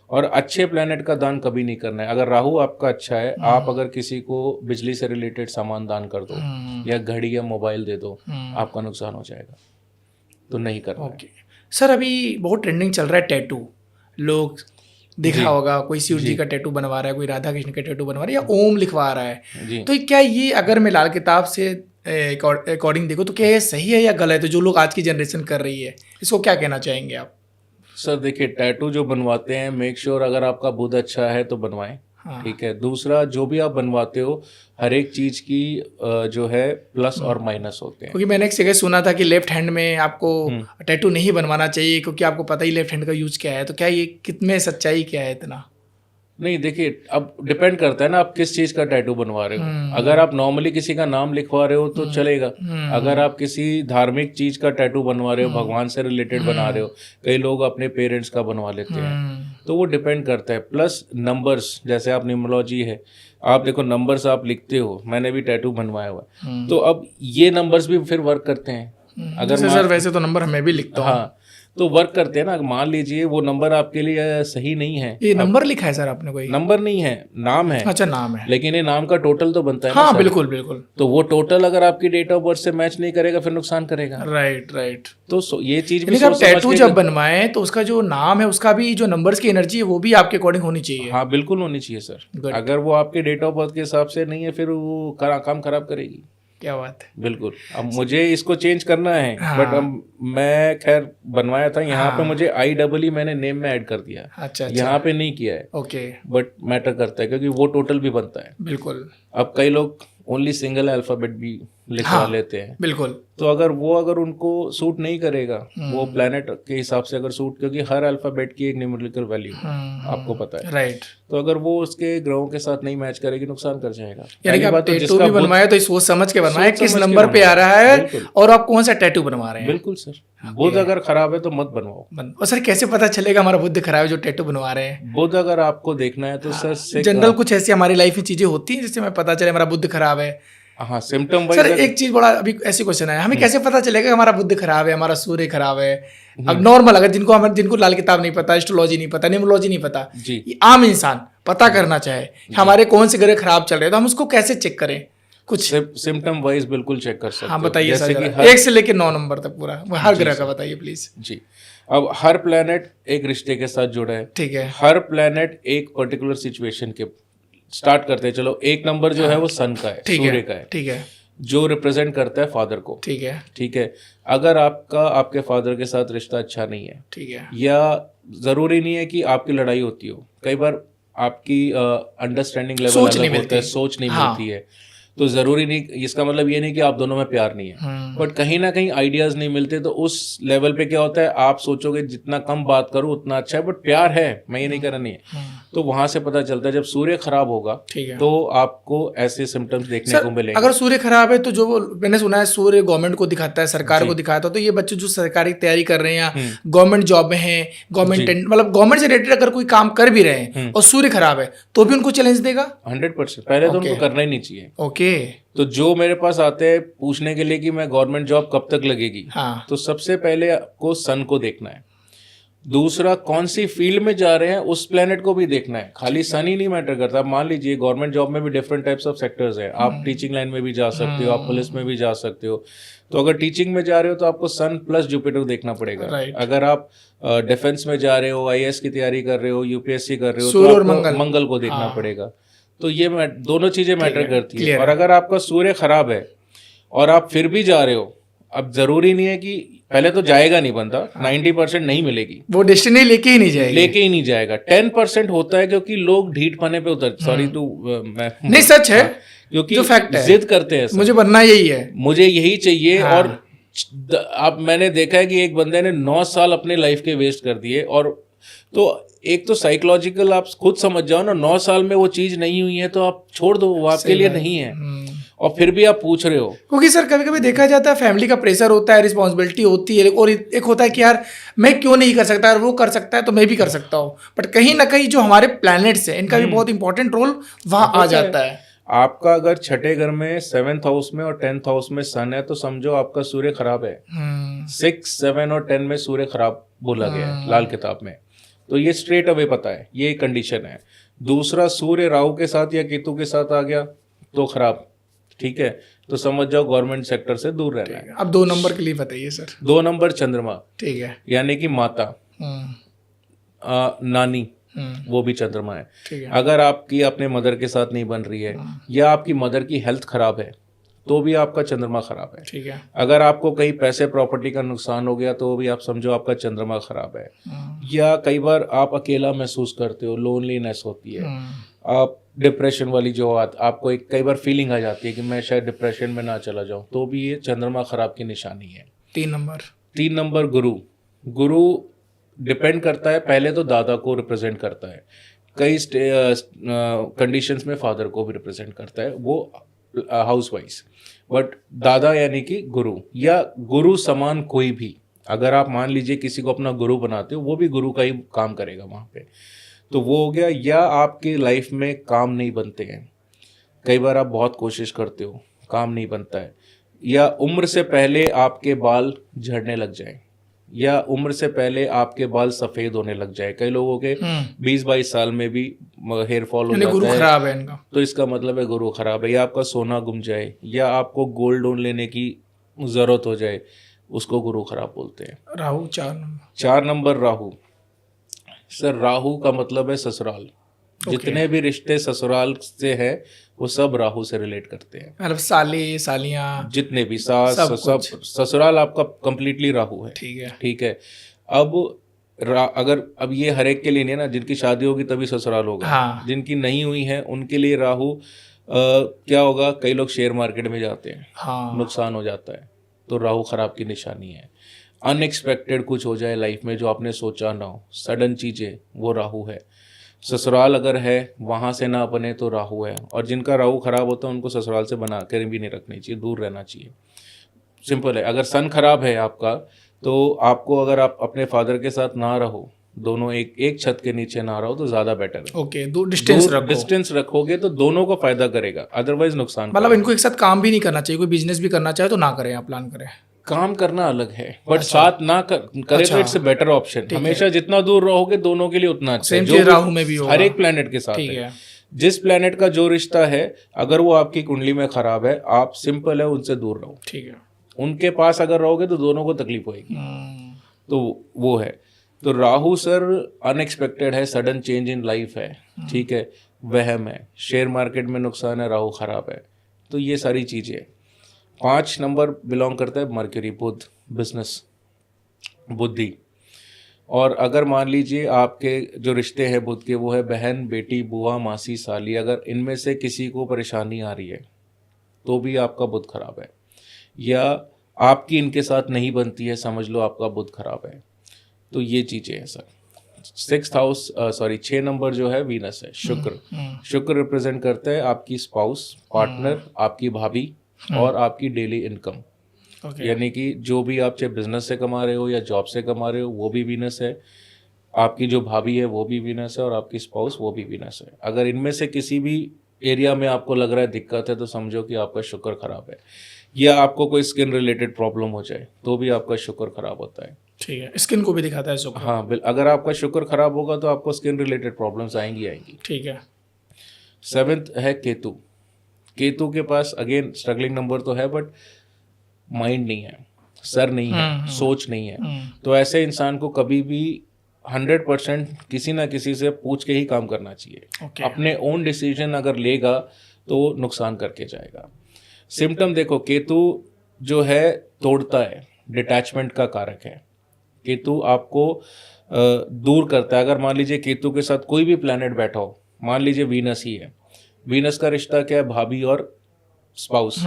और अच्छे प्लैनेट का दान कभी नहीं करना है। अगर राहु आपका अच्छा है, आप अगर किसी को बिजली से रिलेटेड सामान दान कर दो या घड़ी या मोबाइल दे दो, आपका नुकसान हो जाएगा, तो नहीं करना है। सर अभी बहुत ट्रेंडिंग चल रहा है टैटू। लोग देखा होगा, कोई शिव जी का टैटू बनवा रहा है, कोई राधा कृष्ण का टैटू बनवा रहा है, या ओम लिखवा रहा है। तो क्या ये, अगर मैं लाल किताब से अकॉर्डिंग देखो, तो क्या ये सही है या गलत है जो लोग आज की जनरेशन कर रही है? इसको क्या कहना चाहेंगे आप? सर देखिए, टैटू जो बनवाते हैं, मेक श्योर अगर आपका बुध अच्छा है तो बनवाएं। हाँ। ठीक है। दूसरा, जो भी आप बनवाते हो, हर एक चीज की जो है प्लस और माइनस होते हैं। क्योंकि मैंने एक जगह सुना था कि लेफ्ट हैंड में आपको टैटू नहीं बनवाना चाहिए, क्योंकि आपको पता ही लेफ्ट हैंड का यूज क्या है। तो क्या ये कितने सच्चाई क्या है इतना? नहीं देखिए, अब डिपेंड करता है ना आप किस चीज का टैटू बनवा रहे हो। अगर आप नॉर्मली किसी का नाम लिखवा रहे हो तो चलेगा। अगर आप किसी धार्मिक चीज का टैटू बनवा रहे हो, भगवान से रिलेटेड बना रहे हो, कई लोग अपने पेरेंट्स का बनवा लेते हैं, तो वो डिपेंड करता है। प्लस नंबर्स, जैसे आप न्यूमरोलॉजी है, आप देखो नंबर्स आप लिखते हो, मैंने भी टैटू बनवाया हुआ है, तो अब ये नंबर्स भी फिर वर्क करते हैं। अगर सर वैसे तो नंबर मैं भी लिखता हूँ। हाँ, तो वर्क करते हैं ना। मान लीजिए वो नंबर आपके लिए सही नहीं है। ये नंबर लिखा है सर आपने? कोई नंबर नहीं है, नाम है। अच्छा, नाम है। लेकिन ये नाम का टोटल तो बनता है ना हाँ सर। बिल्कुल बिल्कुल। तो वो टोटल अगर आपकी डेट ऑफ बर्थ से मैच नहीं करेगा, फिर नुकसान करेगा। Right right. तो ये चीज भी लेकिन आप टैटू जब बनवाएं तो उसका जो नाम है, उसका भी जो नंबर्स की एनर्जी है, वो भी आपके अकॉर्डिंग होनी चाहिए। हाँ बिल्कुल होनी चाहिए सर। अगर वो आपके डेट ऑफ बर्थ के हिसाब से नहीं है, फिर वो काम खराब करेगी। क्या बात है। बिल्कुल। अब मुझे इसको चेंज करना है, बट अब मैं खैर बनवाया था यहाँ पे, मुझे IEE मैंने नेम में ऐड कर दिया। अच्छा। यहाँ पे नहीं किया है। ओके। बट मैटर करता है क्योंकि वो टोटल भी बनता है। बिल्कुल। अब कई लोग ओनली सिंगल अल्फाबेट भी लिखवा लेते हैं। बिल्कुल। तो अगर उनको सूट नहीं करेगा, वो प्लेनेट के हिसाब से अगर सूट, क्योंकि हर अल्फाबेट की एक न्यूमेरिकल वैल्यू आपको पता है। राइट। तो अगर वो उसके ग्रहों के साथ नहीं मैच करेगी, नुकसान कर जाएगा। यानी कि आप टैटू भी बनवाए तो सोच समझ के बनवाए, किस नंबर पे आ रहा है और आप कौन सा टैटू बनवा रहे हैं। बिल्कुल सर। बुध अगर खराब है तो मत बनवाओ। और सर कैसे पता चलेगा हमारा बुध खराब है जो टैटू बनवा रहे हैं? बुध अगर आपको देखना है तो सर जनरल कुछ ऐसी हमारी लाइफ में चीजें होती हैं जिससे हमें पता चले हमारा बुध खराब है। हाँ, सिम्टम सर एक चीज बड़ा अभी ऐसी क्वेश्चन है, हमें कैसे पता चलेगा हमारा बुध खराब है, हमारा सूर्य खराब है? अब नॉर्मल, अगर जिनको लाल किताब नहीं पता, एस्ट्रोलॉजी नहीं पता, न्यूमरोलॉजी नहीं पता, आम इंसान पता करना चाहे हमारे कौन से ग्रह खराब चल रहे हैं, तो हम उसको कैसे चेक करें? कुछ सिम्टम वाइज बिल्कुल चेक कर सकते हैं। हाँ बताइए सर, 1 से लेकर 9 नंबर तक पूरा हर ग्रह का बताइए प्लीज। जी। अब हर प्लेनेट एक रिश्ते के साथ जुड़ा है। ठीक है। हर प्लेनेट एक पर्टिकुलर सिचुएशन के स्टार्ट करते हैं। चलो, 1 नंबर जो है वो सन का है, सूर्य का है। ठीक है। जो रिप्रेजेंट करता है फादर को। ठीक है। ठीक है। अगर आपके फादर के साथ रिश्ता अच्छा नहीं है, ठीक है, या जरूरी नहीं है कि आपकी लड़ाई होती हो, कई बार आपकी अंडरस्टैंडिंग लेवल अलग होता है, सोच नहीं मिलती है, तो जरूरी नहीं, इसका मतलब ये नहीं कि आप दोनों में प्यार नहीं है, बट कहीं ना कहीं आइडियाज नहीं मिलते। तो उस लेवल पे क्या होता है, आप सोचोगे जितना कम बात करूं उतना अच्छा है, बट प्यार है, मैं ये नहीं कर रहा नहीं है। तो वहां से पता चलता है जब सूर्य खराब होगा तो आपको ऐसे सिम्टम्स देखने को मिलेंगे। अगर सूर्य खराब है तो जो मैंने सुना है सूर्य गवर्नमेंट को दिखाता है, सरकार को दिखाता है, तो ये बच्चे जो सरकारी तैयारी कर रहे हैं या गवर्नमेंट जॉब में हैं, गवर्नमेंट मतलब गवर्नमेंट से रिलेटेड अगर कोई काम कर भी रहे हैं और सूर्य खराब है तो भी उनको चैलेंज देगा? 100%। पहले तो उनको करना ही नहीं चाहिए। ओके। तो जो मेरे पास आते हैं पूछने के लिए कि मैं गवर्नमेंट जॉब कब तक लगेगी, तो सबसे पहले आपको सन को देखना है। दूसरा, कौन सी फील्ड में जा रहे हैं उस प्लेनेट को भी देखना है। खाली सन ही नहीं मैटर करता। मान लीजिए गवर्नमेंट जॉब में भी डिफरेंट टाइप्स ऑफ सेक्टर्स हैं। आप टीचिंग लाइन में भी जा सकते हो, आप पुलिस में भी जा सकते हो। तो अगर टीचिंग में जा रहे हो तो आपको सन प्लस जुपिटर देखना पड़ेगा। अगर आप डिफेंस में जा रहे हो, IAS की तैयारी कर रहे हो, UPSC कर रहे हो, तो आपको मंगल को देखना पड़ेगा। तो ये दोनों चीजें मैटर करती है। और अगर आपका सूर्य खराब है और आप फिर भी जा रहे हो, अब जरूरी नहीं है कि पहले तो जाएगा नहीं बंदा, 90% नहीं मिलेगी, वो डेस्टिनी लेके ही नहीं जाएगा। 10% होता है क्योंकि लोग ढीठ पने पे उतर, सॉरी टू नहीं सच है, क्योंकि जो फैक्ट है, जिद करते हैं मुझे बनना यही है, मुझे यही चाहिए। और अब मैंने देखा है कि एक बंदे ने 9 साल अपने लाइफ के वेस्ट कर दिए। और तो एक तो साइकोलॉजिकल आप खुद समझ जाओ ना, 9 साल में वो चीज नहीं हुई है तो आप छोड़ दो, वो आपके लिए नहीं है। और फिर भी आप पूछ रहे हो, क्योंकि सर कभी कभी देखा जाता है फैमिली का प्रेशर होता है, रिस्पॉन्सिबिलिटी होती है, और एक होता है कि यार मैं क्यों नहीं कर सकता, और वो कर सकता है तो मैं भी कर सकता हूँ। बट कहीं ना कहीं जो हमारे प्लैनेट्स हैं इनका भी बहुत इंपॉर्टेंट रोल वहाँ आ जाता है। आपका अगर छठे घर में 7th हाउस में और 10th हाउस में सन है तो समझो आपका सूर्य खराब है। 6, 7 और 10 में सूर्य खराब बोला गया है लाल किताब में। तो ये स्ट्रेट अवे पता है, ये कंडीशन है। दूसरा, सूर्य राहु के साथ या केतु के साथ आ गया तो खराब, ठीक है, तो समझ जाओ गवर्नमेंट सेक्टर से दूर रहना है। अब 2 नंबर के लिए बताइए सर। 2 नंबर चंद्रमा, ठीक है, यानी कि माता। नानी, वो भी चंद्रमा है। ठीक है। अगर आपकी अपने मदर के साथ नहीं बन रही है या आपकी मदर की हेल्थ खराब है तो भी आपका चंद्रमा खराब है। ठीक है। अगर आपको कहीं पैसे प्रॉपर्टी का नुकसान हो गया तो भी आप समझो आपका चंद्रमा खराब है। या कई बार आप अकेला महसूस करते हो, लोनलीनेस होती है, आप डिप्रेशन वाली जो आपको एक कई बार फीलिंग आ जाती है कि मैं शायद डिप्रेशन में ना चला जाऊं, तो भी ये चंद्रमा खराब की निशानी है। 3 नंबर गुरु डिपेंड करता है, पहले तो दादा को रिप्रेजेंट करता है, कई कंडीशंस में फादर को भी रिप्रेजेंट करता है, वो हाउस वाइज। बट दादा यानी कि गुरु या गुरु समान कोई भी, अगर आप मान लीजिए किसी को अपना गुरु बनाते हो, वो भी गुरु का ही काम करेगा वहाँ पे, तो वो हो गया। या आपकी लाइफ में काम नहीं बनते हैं, कई बार आप बहुत कोशिश करते हो, काम नहीं बनता है, या उम्र से पहले आपके बाल झड़ने लग जाए, या उम्र से पहले आपके बाल सफ़ेद होने लग जाए। कई लोगों के 20-22 साल में भी हेयर फॉल हो जाता गुरु खराब है इनका, तो इसका मतलब है गुरु खराब है। या आपका सोना गुम जाए, या आपको गोल्ड लोन लेने की ज़रूरत हो जाए, उसको गुरु खराब बोलते हैं। राहु 4 नंबर राहु। सर राहु का मतलब है ससुराल। जितने भी रिश्ते ससुराल से है वो सब राहु से रिलेट करते हैं, मतलब साली सालियाँ जितने भी सास सब ससुराल आपका कंप्लीटली राहु है। ठीक है। अब अगर अब ये हर एक के लिए नहीं है ना, जिनकी शादी होगी तभी ससुराल होगा। हाँ। जिनकी नहीं हुई है उनके लिए राहु क्या होगा, कई लोग शेयर मार्केट में जाते हैं, हाँ। नुकसान हो जाता है, तो राहु खराब की निशानी है। अनएक्सपेक्टेड कुछ हो जाए लाइफ में जो आपने सोचा ना हो, सडन चीज़ें, वो राहु है। ससुराल अगर है वहाँ से ना बने तो राहु है। और जिनका राहु खराब होता है उनको ससुराल से बना कर भी नहीं रखनी चाहिए, दूर रहना चाहिए। सिंपल है। अगर सन खराब है आपका तो आपको, अगर आप अपने फादर के साथ ना रहो, दोनों एक छत के नीचे ना रहो तो ज़्यादा बेटर है। ओके, डिस्टेंस रखोगे तो दोनों को फायदा करेगा, अदरवाइज नुकसान। मतलब इनको एक साथ काम भी नहीं करना चाहिए, कोई बिजनेस भी करना चाहे तो ना करें, आप प्लान करें। काम करना अलग है, बट साथ ना करे तो इट्स अ बेटर ऑप्शन। हमेशा जितना दूर रहोगे दोनों के लिए उतना अच्छा है। जो राहु में भी होगा, हर एक प्लेनेट के साथ है। जिस प्लेनेट का जो रिश्ता है, अगर वो आपकी कुंडली में खराब है, आप सिंपल है उनसे दूर रहो। ठीक है। उनके पास अगर रहोगे तो दोनों को तकलीफ होगी, तो वो है। तो राहु सर अनएक्सपेक्टेड है, सडन चेंज इन लाइफ है। ठीक है, वहम है, शेयर मार्केट में नुकसान है, राहु खराब है, तो ये सारी चीज़ें। 5 नंबर बिलोंग करता है मर्क्यूरी, बुध, बिजनेस, बुद्धि। और अगर मान लीजिए आपके जो रिश्ते हैं बुध के, वो है बहन, बेटी, बुआ, मासी, साली, अगर इनमें से किसी को परेशानी आ रही है तो भी आपका बुध खराब है, या आपकी इनके साथ नहीं बनती है, समझ लो आपका बुध खराब है। तो ये चीज़ें हैं सर। 6 नंबर जो है वीनस है, शुक्र रिप्रेजेंट करता है आपकी स्पाउस, पार्टनर, आपकी भाभी और आपकी डेली इनकम। यानी कि जो भी आप चाहे बिजनेस से कमा रहे हो या जॉब से कमा रहे हो, वो भी वीनस है। आपकी जो भाभी है वो भी वीनस है, और आपकी स्पाउस वो भी वीनस है। अगर इनमें से किसी भी एरिया में आपको लग रहा है दिक्कत है तो समझो कि आपका शुक्र खराब है। या आपको कोई स्किन रिलेटेड प्रॉब्लम हो जाए तो भी आपका शुक्र खराब होता है। ठीक है, स्किन को भी दिखाता है शुक्र। हाँ, अगर आपका शुक्र खराब होगा तो आपको स्किन रिलेटेड प्रॉब्लम्स आएंगी। ठीक है। 7th है केतु। केतु के पास अगेन स्ट्रगलिंग नंबर तो है, बट माइंड नहीं है, सर नहीं है, सोच नहीं है। तो ऐसे इंसान को कभी भी 100% किसी ना किसी से पूछ के ही काम करना चाहिए। अपने ओन डिसीजन अगर लेगा तो नुकसान करके जाएगा। सिम्टम देखो, केतु जो है तोड़ता है, डिटैचमेंट का कारक है। केतु आपको दूर करता है। अगर मान लीजिए केतु के साथ कोई भी प्लैनेट बैठा हो, मान लीजिए वीनस ही है, वीनस का रिश्ता क्या है, भाभी और स्पाउस,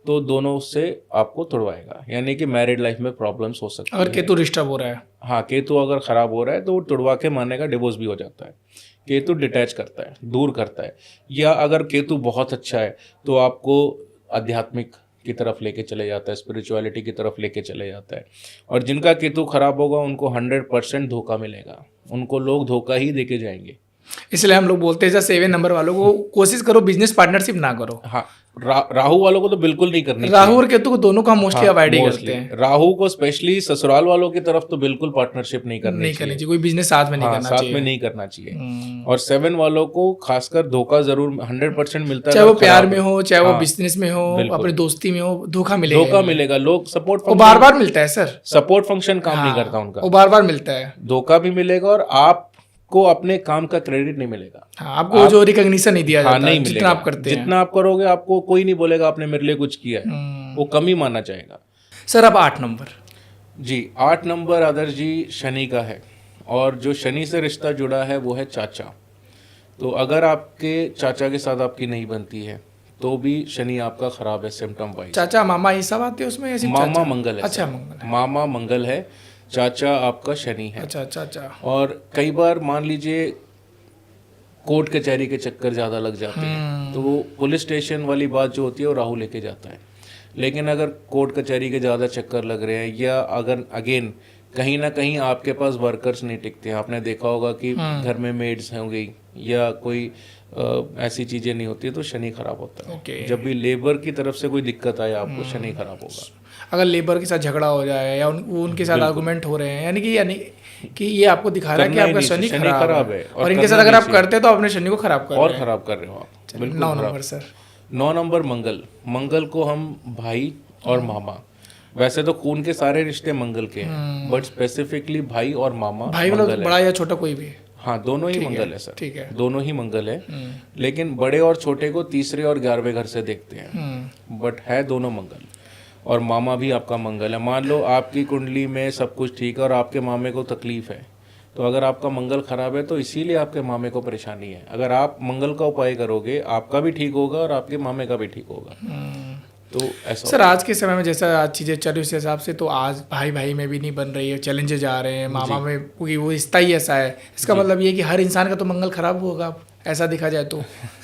तो दोनों से आपको तोड़वाएगा। यानी कि मैरिड लाइफ में प्रॉब्लम्स हो सकती है। अगर केतु डिस्टर्ब हो रहा है, हाँ, केतु अगर खराब हो रहा है तो वो तोड़वा के मानेगा, डिवोर्स भी हो जाता है। केतु डिटैच करता है, दूर करता है। या अगर केतु बहुत अच्छा है तो आपको आध्यात्मिक की तरफ लेके चले जाता है, स्पिरिचुअलिटी की तरफ लेके चले जाता है। और जिनका केतु खराब होगा उनको 100% धोखा मिलेगा, उनको लोग धोखा ही देके जाएंगे। इसलिए हम लोग बोलते हैं 7 नंबर वालों को कोशिश करो बिजनेस पार्टनरशिप ना करो। हाँ, राहु वालों को तो बिल्कुल नहीं करनी राहु और केतु को दोनों का मोस्टली अवॉइड ही mostly। करते हैं। राहु को स्पेशली ससुराल वालों की तरफ तो बिल्कुल पार्टनरशिप नहीं करनी नहीं चाहिए। करनी चाहिए, कोई बिजनेस साथ में नहीं हाँ, करना साथ चाहिए। में नहीं करना चाहिए। और 7 वालों को खासकर धोखा जरूर 100% मिलता है। चाहे वो अगर प्यार खराब में हो, चाहे वो हाँ, बिजनेस में हो, बिल्कुल। अपनी दोस्ती में हो, धोखा मिलेगा। धोखा मिलेगा। लोग सपोर्ट वो बार बार मिलता है सर, सपोर्ट फंक्शन काम नहीं करता उनका, वो बार बार मिलता है। धोखा भी मिलेगा और आपको अपने काम का क्रेडिट नहीं मिलेगा। हाँ, आपको जो रिकॉग्निशन नहीं दिया हाँ, जाता नहीं जितना मिलेगा। आप करते हैं। जितना आप करोगे आपको कोई नहीं बोलेगा आपने मेरे लिए कुछ किया है, वो कम ही माना जाएगा। सर अब 8 नंबर। जी 8 नंबर आदर्श जी शनि का है, और जो शनि से रिश्ता जुड़ा है वो है चाचा। तो अगर आपके चाचा के साथ आपकी नहीं बनती है तो भी शनि आपका खराब है सिम्टम वाइज। चाचा मामा ये सब आते हैं उसमें या सिर्फ मामा चाचा? मंगल है। अच्छा, सर। मंगल है। मामा मंगल है, चाचा आपका शनि है। अच्छा चाचा। और कई बार मान लीजिए कोर्ट कचहरी के चक्कर ज़्यादा लग जाते हैं तो वो पुलिस स्टेशन वाली बात जो होती है वो राहु लेके जाता है। लेकिन अगर कोर्ट कचहरी के ज़्यादा चक्कर लग रहे हैं या अगर अगेन कहीं ना कहीं आपके पास वर्कर्स नहीं टिकते हैं, आपने देखा होगा कि घर में मेड्स हो गई या कोई ऐसी चीज़ें नहीं होती तो शनि खराब होता है। ओके। जब भी लेबर की तरफ से कोई दिक्कत आए आपको शनि खराब होगा। अगर लेबर के साथ झगड़ा हो जाए या उनके साथ आर्गुमेंट हो रहे हैं, यानी कि ये आपको दिखा रहा है कि करना ही आपका नहीं, शनि शनि खराब है है और और इनके साथ करना अगर नहीं आप करते हैं तो अपने शनि को खराब कर और रहे हैं। खराब कर रहे हो आप। बिल्कुल 9 खराब। Number sir. 9 नंबर मंगल। मंगल को हम भाई और मामा, वैसे तो खून के सारे रिश्ते मंगल के हैं बट स्पेसिफिकली भाई और मामा भाई मंगल मतलब है। बड़ा या छोटा कोई भी? हाँ, दोनों ही मंगल है सर। ठीक है। दोनों ही मंगल है, लेकिन बड़े और छोटे को तीसरे और 11वें घर से देखते हैं, बट है दोनों मंगल। और मामा भी आपका मंगल है। मान लो आपकी कुंडली में सब कुछ ठीक है और आपके मामे को तकलीफ है, तो अगर आपका मंगल खराब है तो इसीलिए आपके मामे को परेशानी है। अगर आप मंगल का उपाय करोगे आपका भी ठीक होगा और आपके मामे का भी ठीक होगा। तो ऐसा सर आज के समय में जैसा आज चीज़ें चल रही उस हिसाब से तो आज भाई भाई में भी नहीं बन रही है, चैलेंजेस आ रहे हैं मामा में, क्योंकि वो रिश्ता ही ऐसा है। इसका मतलब ये है कि हर इंसान का तो मंगल खराब होगा ऐसा देखा जाए तो।